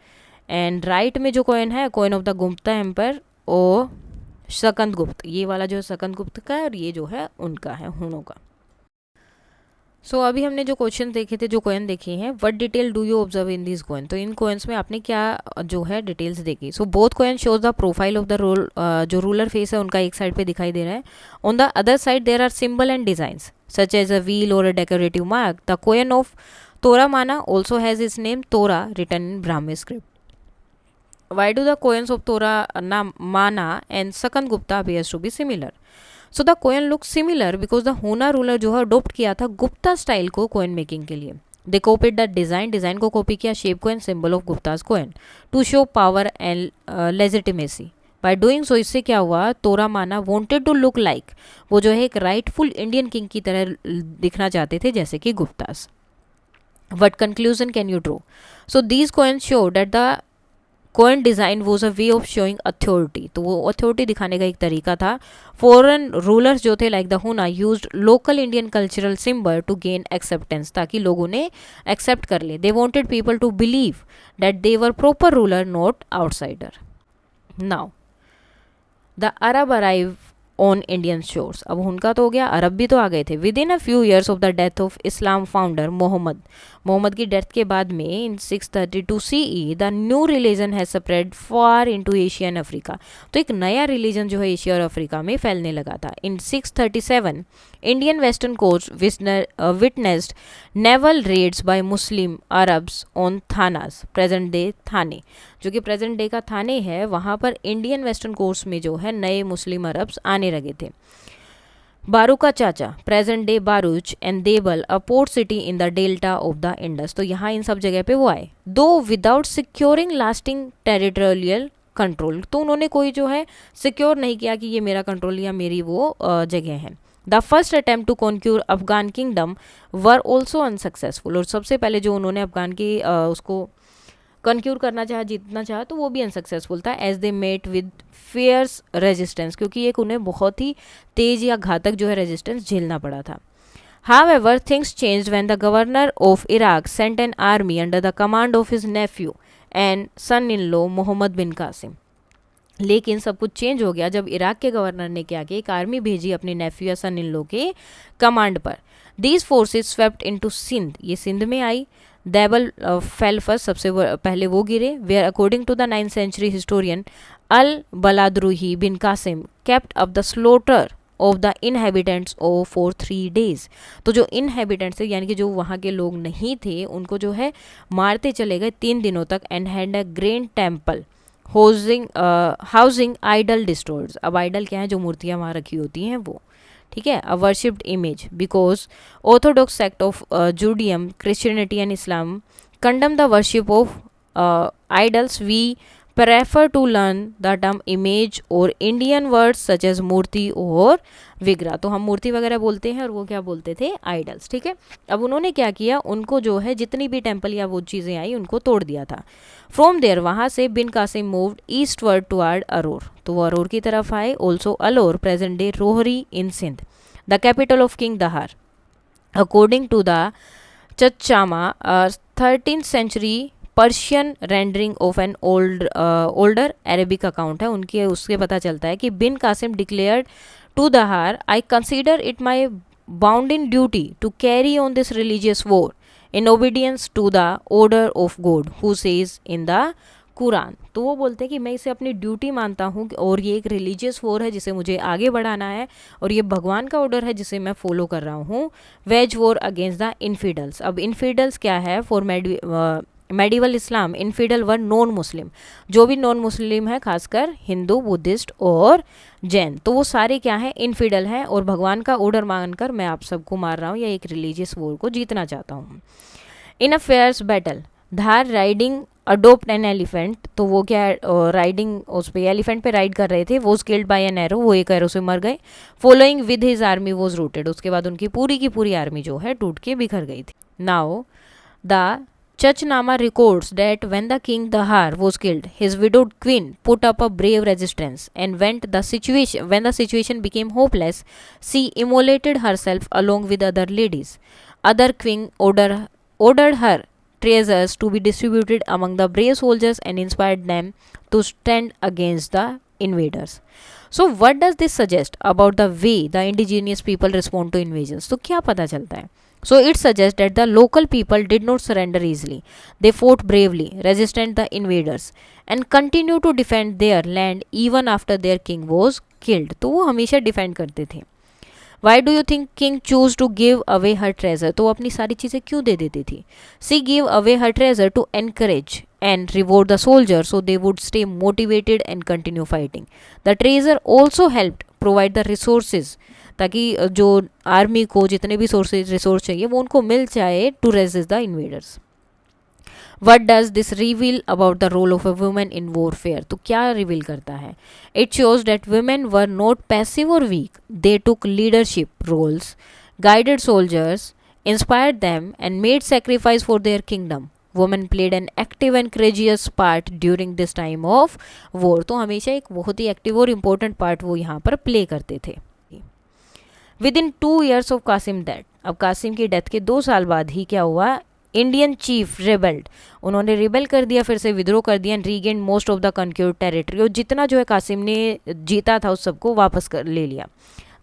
And right में जो कॉइन है, coin of the Gupta empire of Skanda Gupta, ये वाला जो है सकंद गुप्त का है और ये जो है उनका है, हुनों का। सो अभी हमने जो क्वेश्चन देखे थे, जो कॉइन देखे हैं, what detail do you observe in this coin, तो इन कॉइन्स में आपने क्या जो है डिटेल्स देखी। So both coin shows the profile of the ruler, जो रूलर फेस है उनका एक साइड पे दिखाई दे रहा है। On the other side there are symbol and designs such as a wheel और a decorative mark. The coin of Toramana also has his name Tora written in Brahmi script. Why do the coins of Tora Mana and Sakand Gupta appears to be similar? So the coin looks similar because the Hona ruler जो है adopt किया था Gupta style को coin making के लिए। They copied the design को copy किया, shape को and symbol of Gupta's coin to show power and legitimacy। By doing so इससे क्या हुआ, तोरा माना wanted to look like, वो जो है एक राइटफुल इंडियन किंग की तरह दिखना चाहते थे जैसे कि Gupta's. What conclusion can you draw? So these coins show that the coin design was a way of showing authority, तो वो अथॉरिटी दिखाने का एक तरीका था। फॉरेन रूलर्स जो थे like the Huna used local Indian cultural symbol to gain acceptance, ताकि लोगों ने एक्सेप्ट कर ले। They wanted people to believe that they were proper ruler not outsider. Now the Arab arrive on Indian shores, अब उनका तो हो गया, अरब भी तो आ गए थे। Within a few years of the death of Islam founder Muhammad की डेथ के बाद में in 632 CE the new religion has spread far into Asia and Africa, तो एक नया रिलीजन जो है एशिया और अफ्रीका में फैलने लगा था। In 637 Indian western coast witnessed naval raids by Muslim Arabs on Thana, present day Thane, जो कि प्रेजेंट डे का थाने है, वहाँ पर इंडियन वेस्टर्न कोस्ट में जो है नए मुस्लिम अरब्स आने लगे थे। बारू का चाचा, present day Bharuch and Debal, a port city in the delta of the Indus. तो यहाँ इन सब जगह पे वो आए, though without securing lasting territorial control. तो उन्होंने कोई जो है सिक्योर नहीं किया कि ये मेरा कंट्रोल या मेरी वो जगह है। The first attempt to conquer Afghan kingdom were also unsuccessful. और सबसे पहले जो उन्होंने अफगान की उसको कन्क्यूर करना चाहा, जीतना चाहा, तो वो भी अनसक्सेसफुल था, as they met with fierce resistance, क्योंकि एक उन्हें बहुत ही तेज या घातक जो है रेजिस्टेंस झेलना पड़ा था। However, things changed when the governor of Iraq sent an army under the command of his nephew and son-in-law Mohammad bin Qasim. लेकिन सब कुछ चेंज हो गया जब इराक के गवर्नर ने क्या किया, एक आर्मी भेजी अपने नेफ्यू या सन इन लो के कमांड पर। These forces swept into Sindh, ये सिंध में आई। दैबल फेल फर्स्ट, सबसे पहले वो गिरे, where according to the 9th century historian al Baladhuri bin Qasim kept up the slaughter of the inhabitants uh for 3 days। तो जो इनहेबिटेंट्स थे यानी कि जो वहाँ के लोग नहीं थे, उनको जो है मारते चले गए 3 दिनों तक। And had a great temple housing idol distorts. अब आइडल क्या है, जो मूर्तियाँ वहाँ रखी होती हैं वो, ठीक है। A worshipped image, because orthodox sect of Judaism, Christianity and Islam condemn the worship of idols. We prefer to learn the term image और Indian words such as murti और विग्रह। तो हम मूर्ति वगैरह बोलते हैं और वो क्या बोलते थे, आइडल्स, ठीक है। अब उन्होंने क्या किया, उनको जो है जितनी भी टेम्पल या वो चीज़ें आई उनको तोड़ दिया था। फ्रॉम देयर, वहाँ से bin Qasim moved eastward toward Aror, तो वो अरोर की तरफ आए। Also Alor, present day Rohri in Sindh, the capital of king Dahar. According to the Chachnama 13th century Persian rendering of an older Arabic account है उनके, उससे पता चलता है कि bin Qasim declared to Dahar, I consider it my bounden duty to carry on this religious war in obedience to the order of God who says in the Quran. तो वो बोलते हैं कि मैं इसे अपनी ड्यूटी मानता हूँ और ये एक रिलीजियस वॉर है जिसे मुझे आगे बढ़ाना है और ये भगवान का ऑर्डर है जिसे मैं फॉलो कर रहा हूँ। Wage war against the infidels. अब इनफिडल्स क्या है, for medieval Islam infidel were non Muslim, जो भी नॉन मुस्लिम है, खासकर हिंदू, बुद्धिस्ट और जैन, तो वो सारे क्या हैं, इनफिडल हैं और भगवान का ऑर्डर मानकर मैं आप सबको मार रहा हूँ या एक रिलीजियस वॉर को जीतना चाहता हूँ। In a fierce battle Dahar riding atop an elephant, तो वो क्या राइडिंग उस पर एलिफेंट पे राइड कर रहे थे, वो स्किल्ड बाय एन एरो, वो एक एरो से मर गए। Following with his army was rooted, उसके बाद उनकी पूरी की पूरी आर्मी जो है टूट के बिखर गई थी। Now the Chachnama records that when the king Dahar was killed, his widowed queen put up a brave resistance, and when the situation became hopeless, she immolated herself along with other ladies. Other king ordered her treasures to be distributed among the brave soldiers and inspired them to stand against the invaders. So what does this suggest about the way the indigenous people respond to invasions? तो क्या पता चलता है? So it suggests that the local people did not surrender easily. They fought bravely, resisted the invaders, and continued to defend their land even after their king was killed. तो वो हमेशा defend करते थे। Why do you think king chose to give away her treasure? तो वो अपनी सारी चीज़ें क्यों दे देती थी? She gave away her treasure to encourage and reward the soldiers so they would stay motivated and continue fighting. The treasure also helped provide the resources, ताकि जो आर्मी को जितने भी रिसोर्स चाहिए वो उनको मिल जाए to resist the invaders. What does this reveal about the role of a women in warfare? तो क्या रिवील करता है? It shows that women were not passive और weak, they took leadership roles, guided soldiers, inspired them and made sacrifice for their kingdom. Women played an active and courageous part during this time of war. तो हमेशा एक बहुत ही active और important part वो यहाँ पर प्ले करते थे। Within 2 years of Qasim death, अब कासिम की डेथ के 2 साल बाद ही क्या हुआ, इंडियन चीफ रेबल्ड, उन्होंने रिबेल कर दिया, फिर से विद्रोह कर दिया, and regain most of the conquered territory, और जितना जो है कासिम ने जीता था उस सबको वापस कर ले लिया।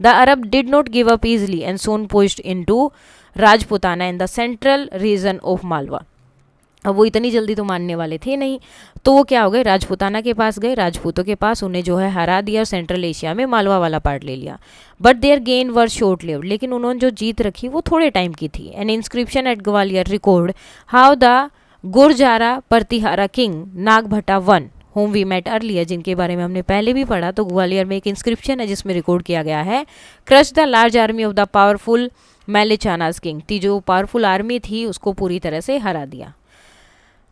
The Arab did not give up easily and soon pushed into Rajputana in the central region of Malwa. अब वो इतनी जल्दी तो मानने वाले थे नहीं, तो वो क्या हो गए, राजपुताना के पास गए, राजपूतों के पास, उन्हें जो है हरा दिया और सेंट्रल एशिया में मालवा वाला पार्ट ले लिया। But their gain were short lived, लेकिन उन्होंने जो जीत रखी वो थोड़े टाइम की थी। An inscription at Gwalior record how the Gurjara Pratihara king Nagabhata one whom we met earlier, जिनके बारे में हमने पहले भी पढ़ा, तो ग्वालियर में एक इंस्क्रिप्शन है जिसमें रिकॉर्ड किया गया है, crush the large army of the powerful Mlecchas king, थी जो पावरफुल आर्मी थी उसको पूरी तरह से हरा दिया.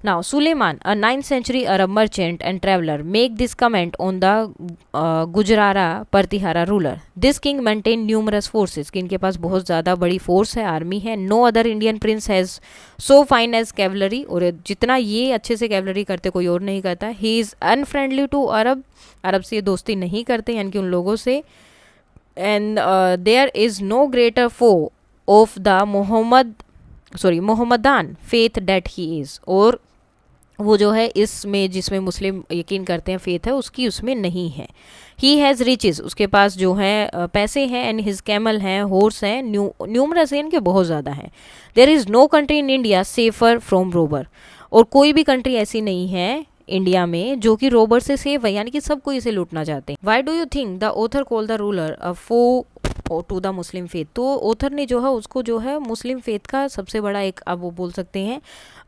Now, Suleiman, a 9th century Arab merchant and traveler, make this comment on the Gujarara Partihara ruler. This king maintained numerous forces, कि इनके पास बहुत ज़्यादा बड़ी फोर्स है, आर्मी है. No other Indian prince has so fine as cavalry, और जितना ये अच्छे से कैवलरी करते कोई और नहीं करता. He is unfriendly to Arab, अरब से दोस्ती नहीं करते यानी कि उन लोगों से. And there is no greater foe of the Mohammedan faith that he is, और वो जो है इसमें जिसमें मुस्लिम यकीन करते हैं फेथ है उसकी उसमें नहीं है. ही हैज़ रिचेस, उसके पास जो है पैसे हैं. एंड हिज कैमल हैं, हॉर्स हैं, न्यूमरस हैं, इनके बहुत ज़्यादा हैं. There is no country in India safer from robber, और कोई भी कंट्री ऐसी नहीं है इंडिया में जो कि रोबर से सेफ है, यानी कि सब कोई इसे लूटना चाहते हैं. Why do you think the author call the ruler a foe to the Muslim faith? तो ऑथर ने जो है उसको जो है मुस्लिम फेथ का सबसे बड़ा एक, अब वो बोल सकते हैं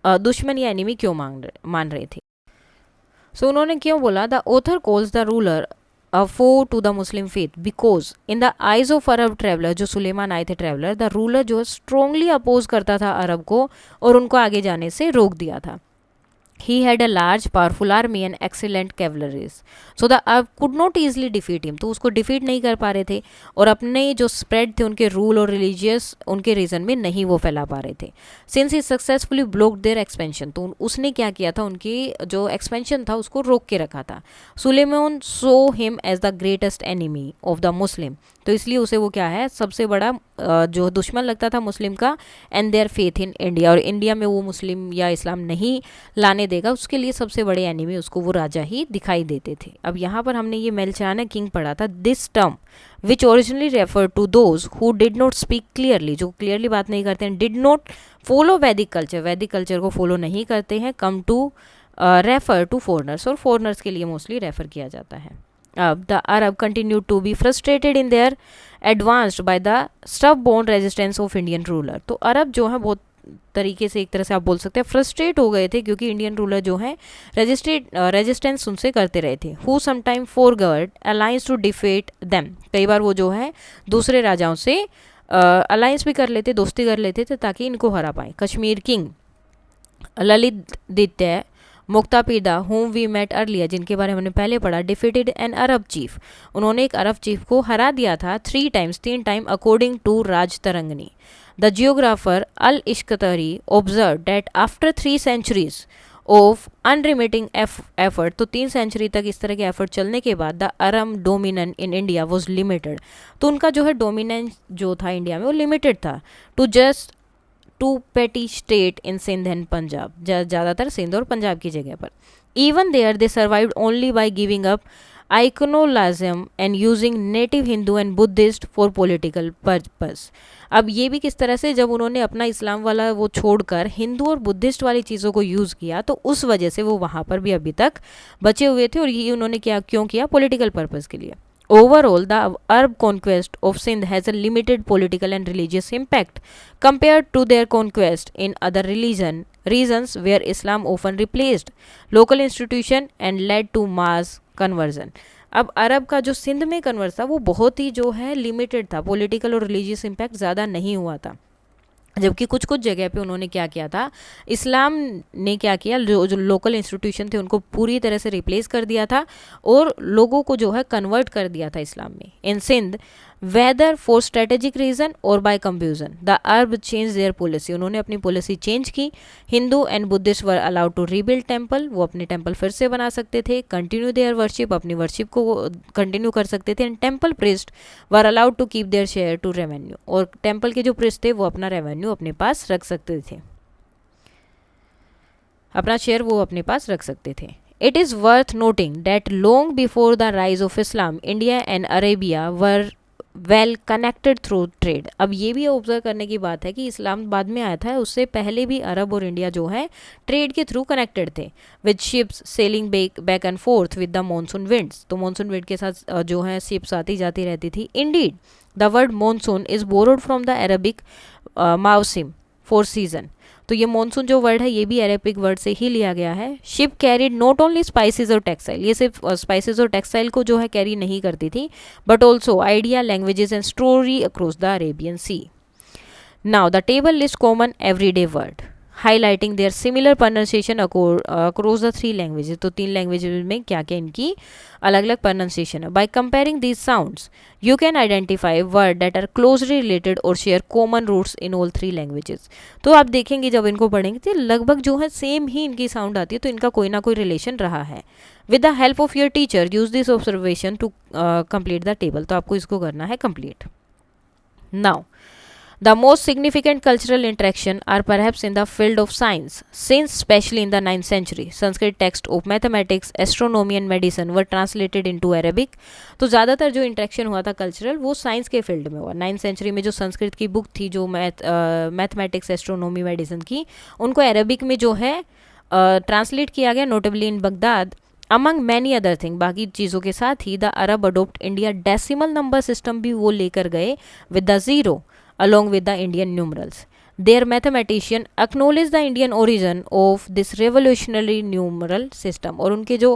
दुश्मन या एनिमी क्यों मान रहे थे. सो उन्होंने क्यों बोला the author calls the ruler a foe to the Muslim faith because in the eyes of Arab traveller, जो सुलेमान आए थे ट्रेवलर, द रूलर जो स्ट्रोंगली अपोज करता था अरब को और उनको आगे जाने से रोक दिया था. He had a large powerful army and excellent cavalries, so the Arab could not easily defeat him. तो उसको डिफीट नहीं कर पा रहे थे और अपने जो स्प्रेड थे उनके रूल और रिलीजियस उनके रीजन में नहीं वो फैला पा रहे थे. Since he successfully blocked their expansion, तो उसने क्या किया था, उनकी जो एक्सपेंशन था उसको रोक के रखा था. Sulaiman so him as the greatest enemy of the Muslim, तो इसलिए उसे वो क्या है सबसे बड़ा जो दुश्मन लगता था मुस्लिम का. And their faith in India, और इंडिया में वो मुस्लिम या इस्लाम नहीं लाने देगा, उसके लिए सबसे बड़े एनिमी उसको वो राजा ही दिखाई देते थे. अब यहाँ पर हमने ये मेलचाना किंग पढ़ा था. This term which originally refer to those who did not speak clearly, जो क्लियरली बात नहीं करते हैं, did not follow Vedic culture, Vedic culture को फॉलो नहीं करते हैं, come to refer to foreigners, और फॉरनर्स के लिए मोस्टली रेफर किया जाता है. The Arab continued to be frustrated in their advanced by the stubborn resistance of Indian ruler. तो अरब जो है बहुत तरीके से एक तरह से आप बोल सकते हैं फ्रस्ट्रेट हो गए थे क्योंकि इंडियन रूलर जो है रेजिस्टेंस उनसे करते रहे थे. Who sometime forged alliance to defeat them, कई बार वो जो है दूसरे राजाओं से अलायंस भी कर लेते, दोस्ती कर लेते थे ताकि इनको हरा पाए. Kashmir king Lalitaditya Muktapida whom we met earlier, जिनके बारे में हमने पहले पढ़ा, डिफीटेड एन अरब चीफ, उन्होंने एक अरब चीफ को हरा दिया था 3 time according to Rajatarangini. The geographer al Istakhri observe that after 3 centuries of unremitting effort, तो 3 सेंचुरी तक इस तरह के एफर्ट चलने के बाद the Arab dominance in India was limited, तो उनका जो है डोमिनेंस जो था इंडिया में वो लिमिटेड था to just 2 petty state in Sindh and Punjab, ज़्यादातर सिंध और पंजाब की जगह पर. Even there they survived only by giving up iconoclasm and using native Hindu and Buddhist for political purpose. अब ये भी किस तरह से, जब उन्होंने अपना इस्लाम वाला वो छोड़कर हिंदू और बुद्धिस्ट वाली चीज़ों को यूज़ किया तो उस वजह से वो वहाँ पर भी अभी तक बचे हुए थे, और ये उन्होंने क्यों किया, पॉलिटिकल पर्पस के लिए. Overall, the Arab conquest of Sindh has a limited political and religious impact compared to their conquest in other regions where Islam often replaced local institution and led to mass conversion. अब अरब का जो सिंध में converse था वो बहुत ही जो है limited था, पॉलिटिकल और रिलीजियस इम्पैक्ट ज़्यादा नहीं हुआ था. जबकि कुछ कुछ जगह पे उन्होंने क्या किया था, इस्लाम ने क्या किया, जो लोकल इंस्टीट्यूशन थे उनको पूरी तरह से रिप्लेस कर दिया था और लोगों को जो है कन्वर्ट कर दिया था इस्लाम में. In Sindh whether for strategic reason और by confusion the Arab change their policy, उन्होंने अपनी पॉलिसी चेंज की. Hindu and Buddhist were allowed to rebuild temple, वो अपने टेम्पल फिर से बना सकते थे. कंटिन्यू देयर वर्शिप, अपनी वर्शिप को कंटिन्यू कर सकते थे. And temple priest were allowed to keep their share to revenue, और टेम्पल के जो प्रिस्ट थे वो अपना रेवेन्यू अपने पास रख सकते थे, अपना शेयर वो अपने पास रख सकते थे. It is worth noting that long before the rise of Islam, India and Arabia were well connected through trade. अब ये भी ऑब्जर्व करने की बात है कि इस्लाम बाद में आया था, उससे पहले भी अरब और इंडिया जो है ट्रेड के थ्रू कनेक्टेड थे with ships sailing back and forth with the monsoon winds. तो मॉनसून विंड के साथ जो है शिप्स आती जाती रहती थी. Indeed the word monsoon is borrowed from the Arabic mausim for season. तो ये मॉनसून जो वर्ड है ये भी अरेबिक वर्ड से ही लिया गया है। Ship carried not only spices और टेक्सटाइल, ये सिर्फ स्पाइसेस और टेक्सटाइल को जो है कैरी नहीं करती थी, but also idea, languages and story across the Arabian sea. Now the table list common everyday word highlighting their similar pronunciation across the three languages। तो 3 लैंग्वेजेस में क्या क्या इनकी अलग अलग pronunciation है। By comparing these sounds, you can identify words that are closely related or share common roots in all 3 languages। तो आप देखेंगे जब इनको पढ़ेंगे तो लगभग जो है सेम ही इनकी साउंड आती है, तो इनका कोई ना कोई रिलेशन रहा है। With the help of your teacher, use this observation to complete the table। तो आपको इसको करना है complete। Now, the most significant cultural interaction are perhaps in the field of science, since especially in the 9th century, Sanskrit texts of mathematics, astronomy and medicine were translated into Arabic। तो ज़्यादातर जो interaction हुआ था cultural वो science के field में हुआ। 9th century में जो संस्कृत की बुक थी, जो मैथमेटिक्स, एस्ट्रोनॉमी, मेडिसिन की, उनको अरबिक में जो है ट्रांसलेट किया गया, notably in Baghdad. Among many other thing, बाकी चीज़ों के साथ ही the Arab adopt India decimal number system भी वो लेकर गए with the zero along with the Indian numerals। Their mathematician acknowledged the Indian origin of this revolutionary numeral system। और उनके जो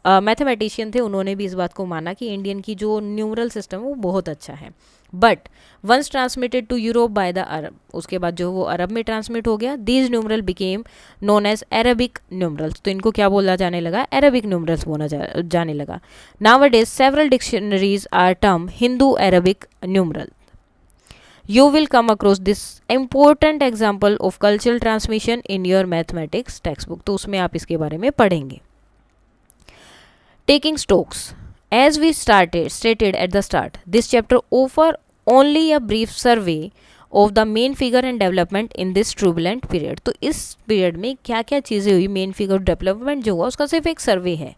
मैथमेटिशियन थे उन्होंने भी इस बात को माना कि इंडियन की जो न्यूमरल सिस्टम है वो बहुत अच्छा है। But once transmitted to Europe by the Arab, उसके बाद जो वो अरब में ट्रांसमिट हो गया, these numeral became known as Arabic numerals. तो इनको क्या बोला जाने लगा, अरबिक न्यूमरल्स बोला जाने लगा। Nowadays several dictionaries are term Hindu Arabic numeral. You will come across this important example of cultural transmission in your mathematics textbook। तो उसमें आप इसके बारे में पढ़ेंगे। Taking stocks, as we stated at the start, this chapter offer only a brief survey of the main figure and development in this turbulent period। तो इस period में क्या क्या चीज़ें हुई, मेन फिगर डेवलपमेंट जो हुआ उसका सिर्फ एक सर्वे है।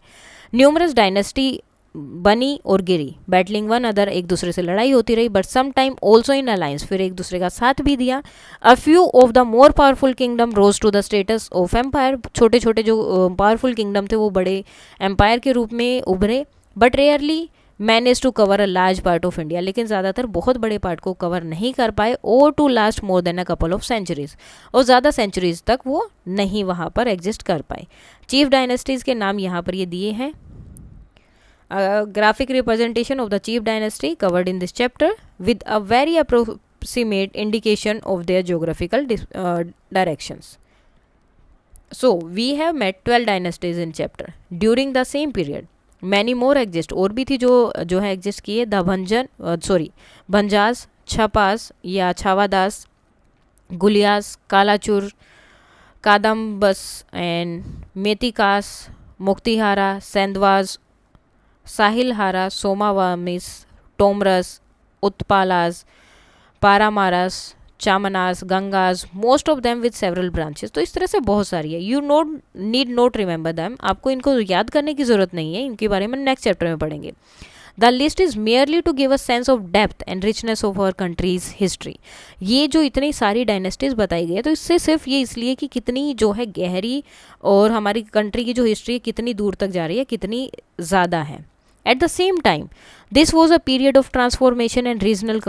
न्यूमरस डायनेस्टी बनी और गिरी, बैटलिंग वन अदर, एक दूसरे से लड़ाई होती रही, but some time also in alliance, फिर एक दूसरे का साथ भी दिया। A few of the more powerful kingdom rose to the status of empire, छोटे छोटे जो पावरफुल किंगडम थे वो बड़े एम्पायर के रूप में उभरे। But rarely manage to cover a large part of India, लेकिन ज़्यादातर बहुत बड़े पार्ट को कवर नहीं कर पाए। और to last more than a couple of centuries, और ज़्यादा सेंचुरीज तक वो नहीं वहाँ पर एग्जिस्ट कर पाए। चीफ डायनेस्टीज़ के नाम यहाँ पर ये दिए हैं। Graphic representation of the chief dynasty covered in this chapter with a very approximate indication of their geographical directions। So we have met 12 dynasties in chapter during the same period। Many more exist, और भी थी जो है exist किए। The Bhanjas, Chapas या Chavadas, Guhilas, Kalachuri, Kadambas and Maitrakas, Muktihara, Saindhavas, Shilahara, Somavamshis, Tomaras, Utpalas, Paramaras, Chahamanas, Gangas, most of them with several branches. तो इस तरह से बहुत सारी है। You need not remember them, आपको इनको याद करने की ज़रूरत नहीं है, इनके बारे में नेक्स्ट चैप्टर में पढ़ेंगे। The list is merely to give a sense of depth and richness of our country's history. ये जो इतनी सारी डायनेस्टीज बताई गई है, तो इससे सिर्फ ये इसलिए कि कितनी जो है गहरी और हमारी कंट्री की जो हिस्ट्री है कितनी दूर तक जा रही है, कितनी ज़्यादा है। At the same time, this was a period of transformation and regional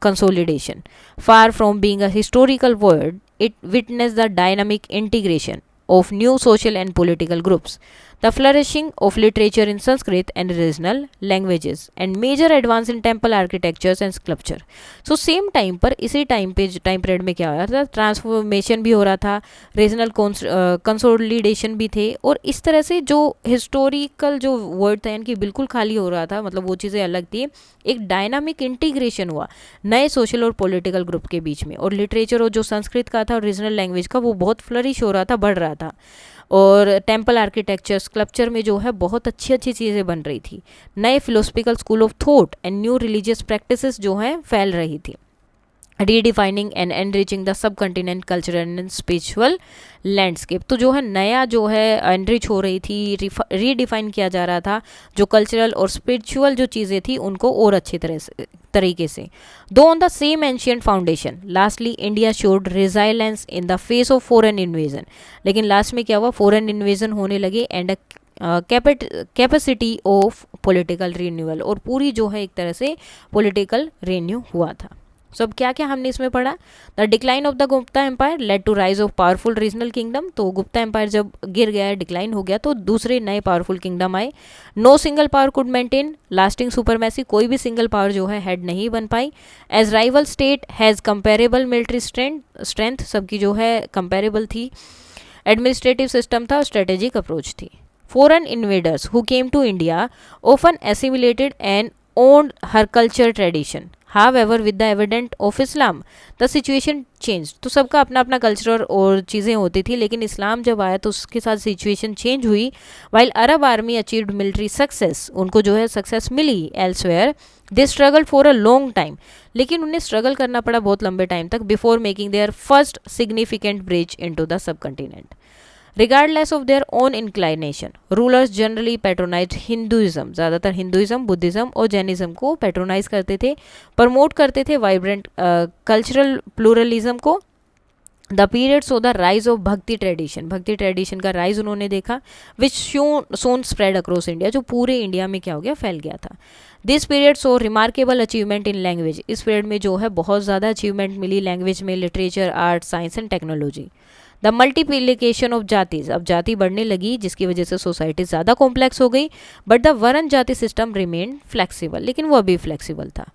consolidation. Far from being a historical void, it witnessed the dynamic integration of new social and political groups, the flourishing of literature in Sanskrit and regional languages, and major advance in temple architectures and sculpture। So same time पर, इसी time period में क्या हो रहा था, transformation भी हो रहा था, रीजनल कंसोलिडेशन भी थे, और इस तरह से जो हिस्टोरिकल जो वर्ड था इनकी बिल्कुल खाली हो रहा था, मतलब वो चीज़ें अलग थी। एक डायनामिक इंटीग्रेशन हुआ नए सोशल और पॉलिटिकल ग्रुप के बीच में, और लिटरेचर और जो संस्कृत का था और रीजनल लैंग्वेज का वो बहुत फ्लरिश हो रहा था, बढ़ रहा था। और टेम्पल आर्किटेक्चर, स्कल्पचर में जो है बहुत अच्छी अच्छी चीज़ें बन रही थी। नए philosophical school of thought and new religious practices जो हैं फैल रही थी। Redefining and enriching the sub continent cultural and spiritual landscape. तो जो है नया जो है एनरिच हो रही थी, रीडिफाइन किया जा रहा था, जो कल्चरल और स्पिरिचुअल जो चीज़ें थी उनको और अच्छी तरीके से। दो on the same ancient foundation, lastly India showed resilience in the face of foreign invasion. लेकिन लास्ट में क्या हुआ, फॉरेन इन्वेजन होने लगे and capacity of political renewal, और पूरी जो है एक तरह से पॉलिटिकल रिन्यू हुआ था। सो अब क्या क्या हमने इसमें पढ़ा, the decline of the Gupta empire led to rise of powerful regional kingdom, तो गुप्ता एम्पायर जब गिर गया, डिक्लाइन हो गया, तो दूसरे नए पावरफुल किंगडम आए। No single power could maintain lasting supremacy, कोई भी सिंगल पावर जो है हेड नहीं बन पाई। As rival state has comparable military strength, सबकी जो है कंपेरेबल थी। एडमिनिस्ट्रेटिव सिस्टम था, स्ट्रेटेजिक अप्रोच थी। Foreign invaders who came to India often assimilated and owned her culture tradition. However, with the advent of Islam, the situation changed. तो सबका अपना अपना कल्चर और चीज़ें होती थी, लेकिन इस्लाम जब आया तो उसके साथ सिचुएशन चेंज हुई। While Arab army achieved military success, उनको जो है सक्सेस मिली elsewhere, they struggle for a long time, लेकिन उन्हें स्ट्रगल करना पड़ा बहुत लंबे टाइम तक before making their first significant bridge into the subcontinent. Regardless of their own inclination, rulers generally patronized Hinduism, ज़्यादातर हिंदुइज्म, बुद्धिज़्म और जैनिज्म को पैट्रोनाइज करते थे, प्रमोट करते थे वाइब्रेंट कल्चरल प्लूरलिज्म को। The period so the rise of भक्ति tradition, भक्ति ट्रेडिशन का राइज उन्होंने देखा, विच सोन स्प्रेड अक्रॉस इंडिया, जो पूरे इंडिया में क्या हो गया, फैल गया था। This period so remarkable achievement in language, इस पीरियड में जो है बहुत ज़्यादा अचीवमेंट मिली लैंग्वेज में, literature, art, science and technology. The multiplication of jatis, अब जाति बढ़ने लगी जिसकी वजह से सोसाइटी ज़्यादा कॉम्प्लेक्स हो गई, बट द वर्ण जाति सिस्टम रिमेन फ्लेक्सिबल, लेकिन वो अभी फ्लेक्सिबल था।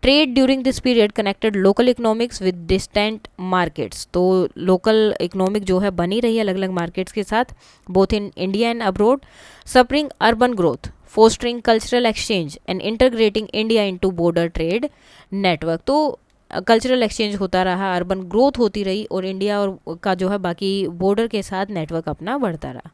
Trade during this period connected local economics with distant markets, तो लोकल इकोनॉमिक जो है बनी रही अलग अलग मार्केट्स के साथ, both in India and abroad. Spurring urban growth, fostering cultural exchange and integrating India into border trade network, तो कल्चरल एक्सचेंज होता रहा, अर्बन ग्रोथ होती रही और इंडिया और का जो है बाकी बॉर्डर के साथ नेटवर्क अपना बढ़ता रहा।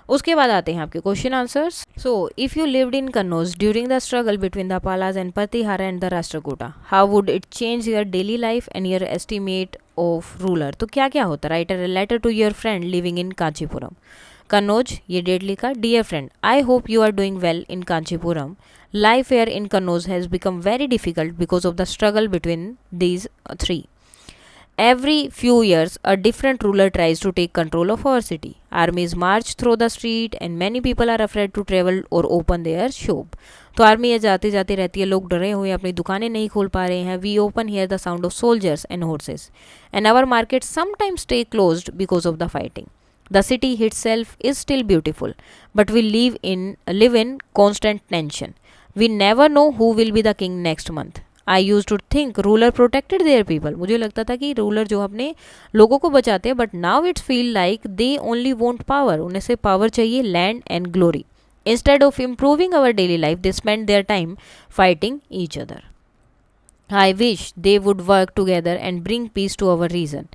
उसके बाद आते हैं आपके question answers. So if you lived in Kannauj during the struggle between the Palas and Pratihara and the Rashtrakuta, how would it change your daily life and your estimate of ruler, तो क्या क्या होता, write a letter to your friend living in Kanchipuram. Kannauj, ये date लिखा, dear friend, I hope you are doing well in Kanchipuram. Life here in Kannauj has become very difficult because of the struggle between these three. Every few years, a different ruler tries to take control of our city. Armies march through the street and many people are afraid to travel or open their shop. तो army जाते जाते रहती है, लोग डरे हुए अपनी दुकानें नहीं खोल पा रहे हैं। We often hear the sound of soldiers and horses, and our markets sometimes stay closed because of the fighting. The city itself is still beautiful, but we live in constant tension. We never know who will be the king next month. I used to think ruler protected their people. मुझे लगता था कि ruler जो अपने लोगों को बचाते हैं, but now it feel like they only want power. उन्हें से पावर चाहिए, land and glory. Instead of improving our daily life, they spend their time fighting each other. I wish they would work together and bring peace to our region.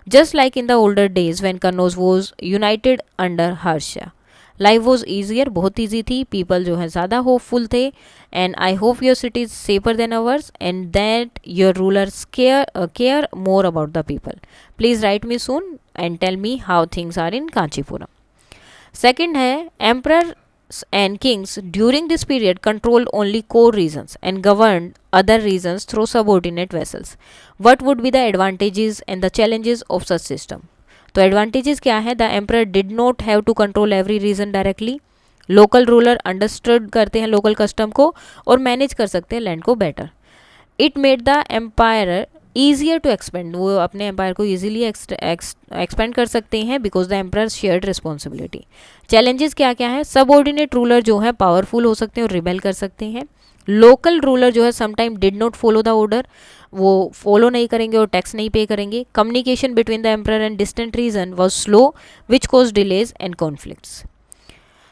Just like in the older days when Kannauj was united under Harsha. Life was easier, बहुत easy थी, people जो है ज़्यादा hopeful थे, and I hope your city is safer than ours and that your rulers care more about the people. Please write me soon and tell me how things are in Kanchipuram. Second है, emperor and kings during this period controlled only core regions and governed other regions through subordinate vassals. What would be the advantages and the challenges of such system? तो advantages क्या है, the emperor did not have to control every region directly. Local ruler understood करते हैं local custom को और manage कर सकते हैं लैंड को better. It made the empire easier to expand, वो अपने एम्पायर को ईजिली एक्सपेंड कर सकते हैं because the empire shared responsibility. Challenges क्या क्या है, सबऑर्डिनेट रूलर जो है पावरफुल हो सकते हैं और रिबेल कर सकते हैं. लोकल रूलर जो है sometime did not follow the order, वो फॉलो नहीं करेंगे और टैक्स नहीं पे करेंगे. Communication between the emperor and distant region was slow which cause delays and conflicts.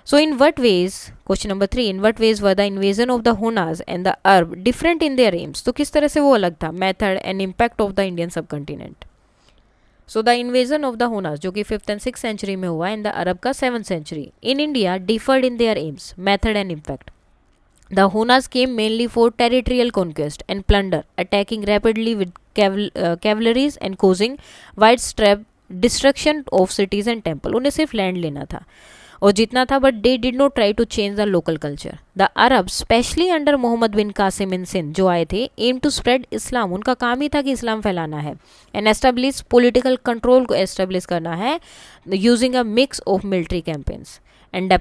So in what ways, question number 3, in what ways were the invasion of the Hunas and the Arab different in their aims? तो किस तरह से वो अलग था, method and impact of the Indian subcontinent. So the invasion of the Hunas जो कि 5th and 6th century में हुआ and the Arab का 7th century in India differed in their aims, method and impact. The Hunas came mainly for territorial conquest and plunder, attacking rapidly with cavalries and causing widespread destruction of cities and temple. उन्हें सिर्फ land लेना था और जितना था, but they did not try to change the local culture. The Arab especially under Muhammad bin Qasim in Sindh जो आए थे, एम टू स्प्रेड इस्लाम, उनका काम ही था कि इस्लाम फैलाना है, एंड एस्टेब्लिश पॉलिटिकल कंट्रोल को एस्टेब्लिश करना है using a mix of military campaigns. And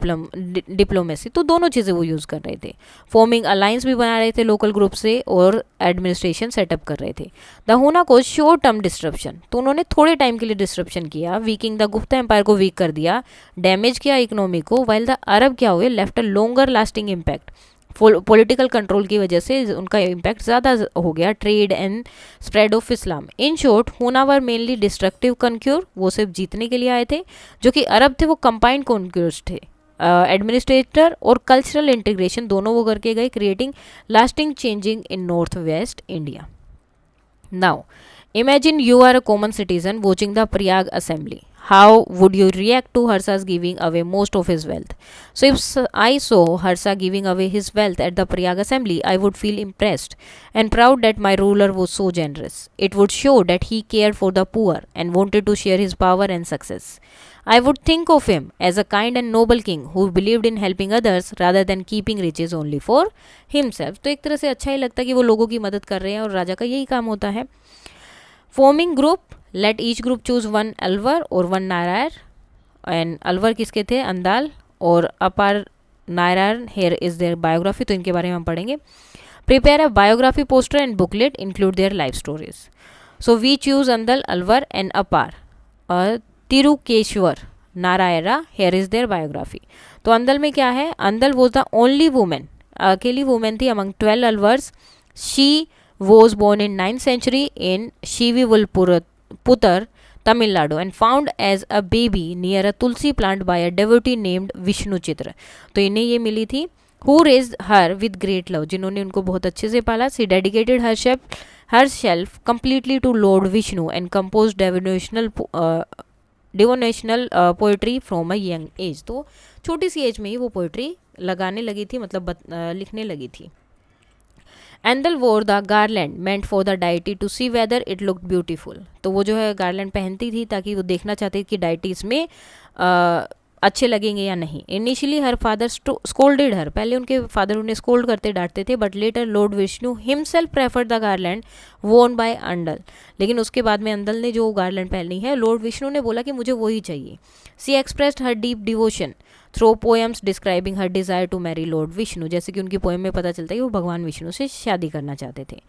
diplomacy, तो दोनों चीज़ें वो यूज़ कर रहे थे। फॉर्मिंग अलायंस भी बना रहे थे लोकल ग्रुप से और एडमिनिस्ट्रेशन सेटअप कर रहे थे। द हुना को शॉर्ट टर्म डिस्ट्रप्शन, तो उन्होंने थोड़े टाइम के लिए डिस्ट्रप्शन किया, वीकिंग द गुप्ता एम्पायर को वीक कर दिया, डैमेज किया इकोनॉमी को, वाइल द अरब क्या हुए left a longer lasting impact. Political control की वजह से उनका इम्पैक्ट ज़्यादा हो गया, trade and spread of Islam. In short हुना वर मेनली डिस्ट्रक्टिव कॉन्क्योर, वो सिर्फ जीतने के लिए आए थे, जो कि अरब थे वो कंबाइंड कॉन्क्योर्स थे, एडमिनिस्ट्रेटर और कल्चरल इंटीग्रेशन दोनों वो करके गए, creating lasting changing in north west India. Now imagine you are a common citizen watching the Prayag assembly. How would you react to Harsa's giving away most of his wealth? So, if I saw Harsa giving away his wealth at the Prayag assembly, I would feel impressed and proud that my ruler was so generous. It would show that he cared for the poor and wanted to share his power and success. I would think of him as a kind and noble king who believed in helping others rather than keeping riches only for himself. तो एक तरह से अच्छा ही लगता है कि वो लोगों की मदद कर रहे हैं और राजा का यही काम होता है। Forming group, let each group choose one Alvar और वन नायरार, एंड अलवर किसके थे, अंदाल, और Appar Nayanar, here is their biography, तो इनके बारे में हम पढ़ेंगे। Prepare a biography poster and booklet, include their life stories. So we choose Andal, Alvar and Appar, Tirukeshwar, नारायरा, हेयर इज देयर बायोग्राफी। तो अंदल में क्या है, Andal was the only women, अकेली वुमेन थी among 12 Alvars. She was born in 9th century in Shivivilputar, Tamil Nadu, and found as a baby near a tulsi plant by a devotee named Vishnu Chitra. तो इन्हें ये मिली थी। Who raised her with great love, जिन्होंने उनको बहुत अच्छे से पाला। She dedicated herself completely to Lord Vishnu and composed devotional poetry from a young age. तो छोटी सी एज में ही वो पोइट्री लगाने लगी थी, मतलब लिखने लगी थी। Andal wore the garland meant for the deity to see whether it look beautiful, तो वो जो है गार्लैंड पहनती थी ताकि वो देखना चाहती थी कि डाइटी इसमें अच्छे लगेंगे या नहीं। इनिशियली हर फादर स्कोल्डेड हर, पहले उनके फादर उन्हें स्कोल्ड करते डांटते थे, but later Lord Vishnu himself preferred the garland वोन बाय अंडल, लेकिन उसके बाद में अंदल ने जो गार्लैंड पहनी है, लॉर्ड विष्णु ने बोला कि मुझे वही चाहिए। She expressed her deep devotion through poems describing her desire to marry lord Vishnu, जैसे कि उनकी पोएम में पता चलता है कि वो भगवान विष्णु से शादी करना चाहते थे।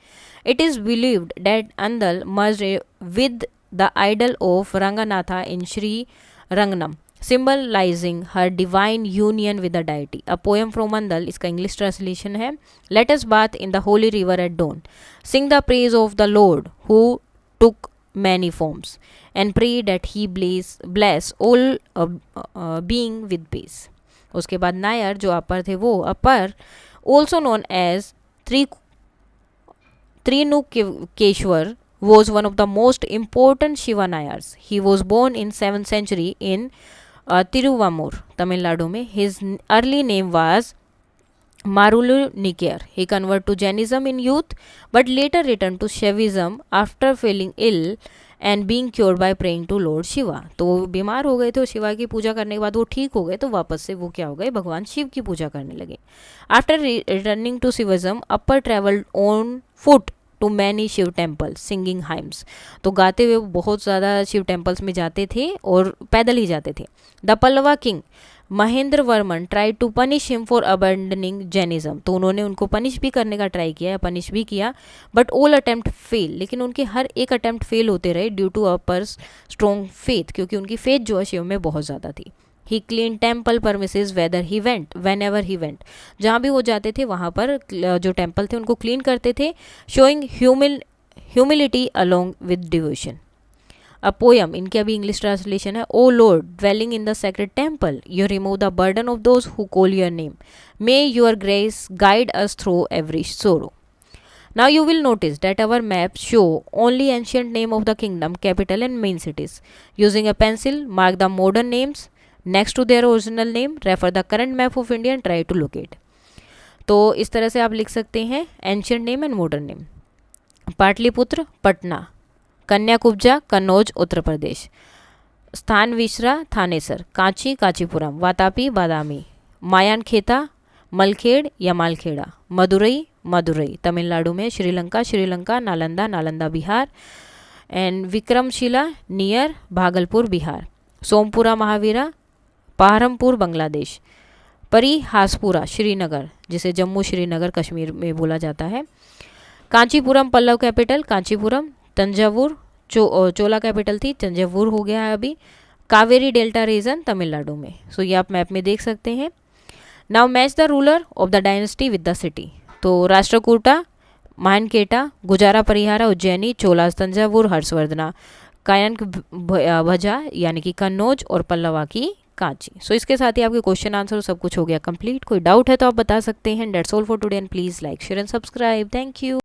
It is believed that Andal merged with the idol of Ranganatha in Srirangam, symbolizing her divine union with the deity. A poem from Andal, इसका इंग्लिश ट्रांसलेशन है। Let us bath in the holy river at dawn, sing the praise of the Lord who took many forms, and pray that he bless all being with peace. उसके बाद नायर जो अपर थे, वो अपर also known as Trinukeshwar was one of the most important Shiva Nayars. He was born in 7th century in Tiruvamur, Tamil Nadu में. His early name was Marulu Nikir. He converted to Jainism in youth, but later returned to Shaivism after feeling ill and being cured by praying to Lord Shiva. तो वो बीमार हो गए थे और शिवा की पूजा करने के बाद वो ठीक हो गए, तो वापस से वो क्या हो गए, भगवान शिव की पूजा करने लगे। After returning to Shivism, Upper traveled on foot to many Shiva temple singing hymns, तो गाते हुए बहुत ज़्यादा शिव टेम्पल्स में जाते थे और पैदल ही जाते थे। The Pallava king Mahendra Varman try to punish him for abandoning Jainism, तो उन्होंने उनको पनिश भी करने का ट्राई किया, पनिश भी किया, बट ऑल अटेम्प्ट फेल, लेकिन उनके हर एक अटेम्प्ट फेल होते रहे due to Appar strong faith, क्योंकि उनकी फेथ जो है शिव में बहुत ज़्यादा थी। He clean temple premises whether he went whenever he went, जहाँ भी वो जाते थे वहाँ पर जो टेम्पल थे उनको क्लीन करते थे, showing humility along with devotion. A poem, इनकी अभी इंग्लिश ट्रांसलेशन है। O lord dwelling in the sacred temple, you remove the burden of those who call your name, may your grace guide us through every sorrow. Now you will notice that our maps show only ancient name of the kingdom, capital and main cities. Using a pencil, mark the modern names next to their original name, refer the current map of India and try to locate. तो इस तरह से आप लिख सकते हैं ancient name and modern name. Pataliputra Patna, Kanyakubja Kannauj Uttar Pradesh, Sthanvishvara Thanesar, Kanchi Kanchipuram, Vatapi बादामी, मायानखेता मलखेड़ या मालखेड़ा, मदुरई मदुरई तमिलनाडु में, श्रीलंका नालंदा नालंदा बिहार, एंड विक्रमशिला नियर भागलपुर बिहार, सोमपुरा महावीरा पाहरमपुर बांग्लादेश, परिहासपुरा श्रीनगर, जिसे जम्मू श्रीनगर कश्मीर में बोला जाता है, कांचीपुरम पल्लव कैपिटल कांचीपुरम, तंजावुर चोला कैपिटल थी, तंजावुर हो गया है अभी, कावेरी डेल्टा रीजन तमिलनाडु में। सो ये आप मैप में देख सकते हैं। Now match the ruler of the dynasty with the city. तो राष्ट्रकूटा मानकेटा, गुजारा परिहारा उज्जैनी, चोलास तंजावुर, हर्षवर्धना कायनक भजा यानी कि कन्नौज, और पल्लवा की कांची। सो इसके साथ ही आपके क्वेश्चन आंसर सब कुछ हो गया कंप्लीट। कोई डाउट है तो आप बता सकते हैं। That's all for today and please like share and subscribe. Thank you.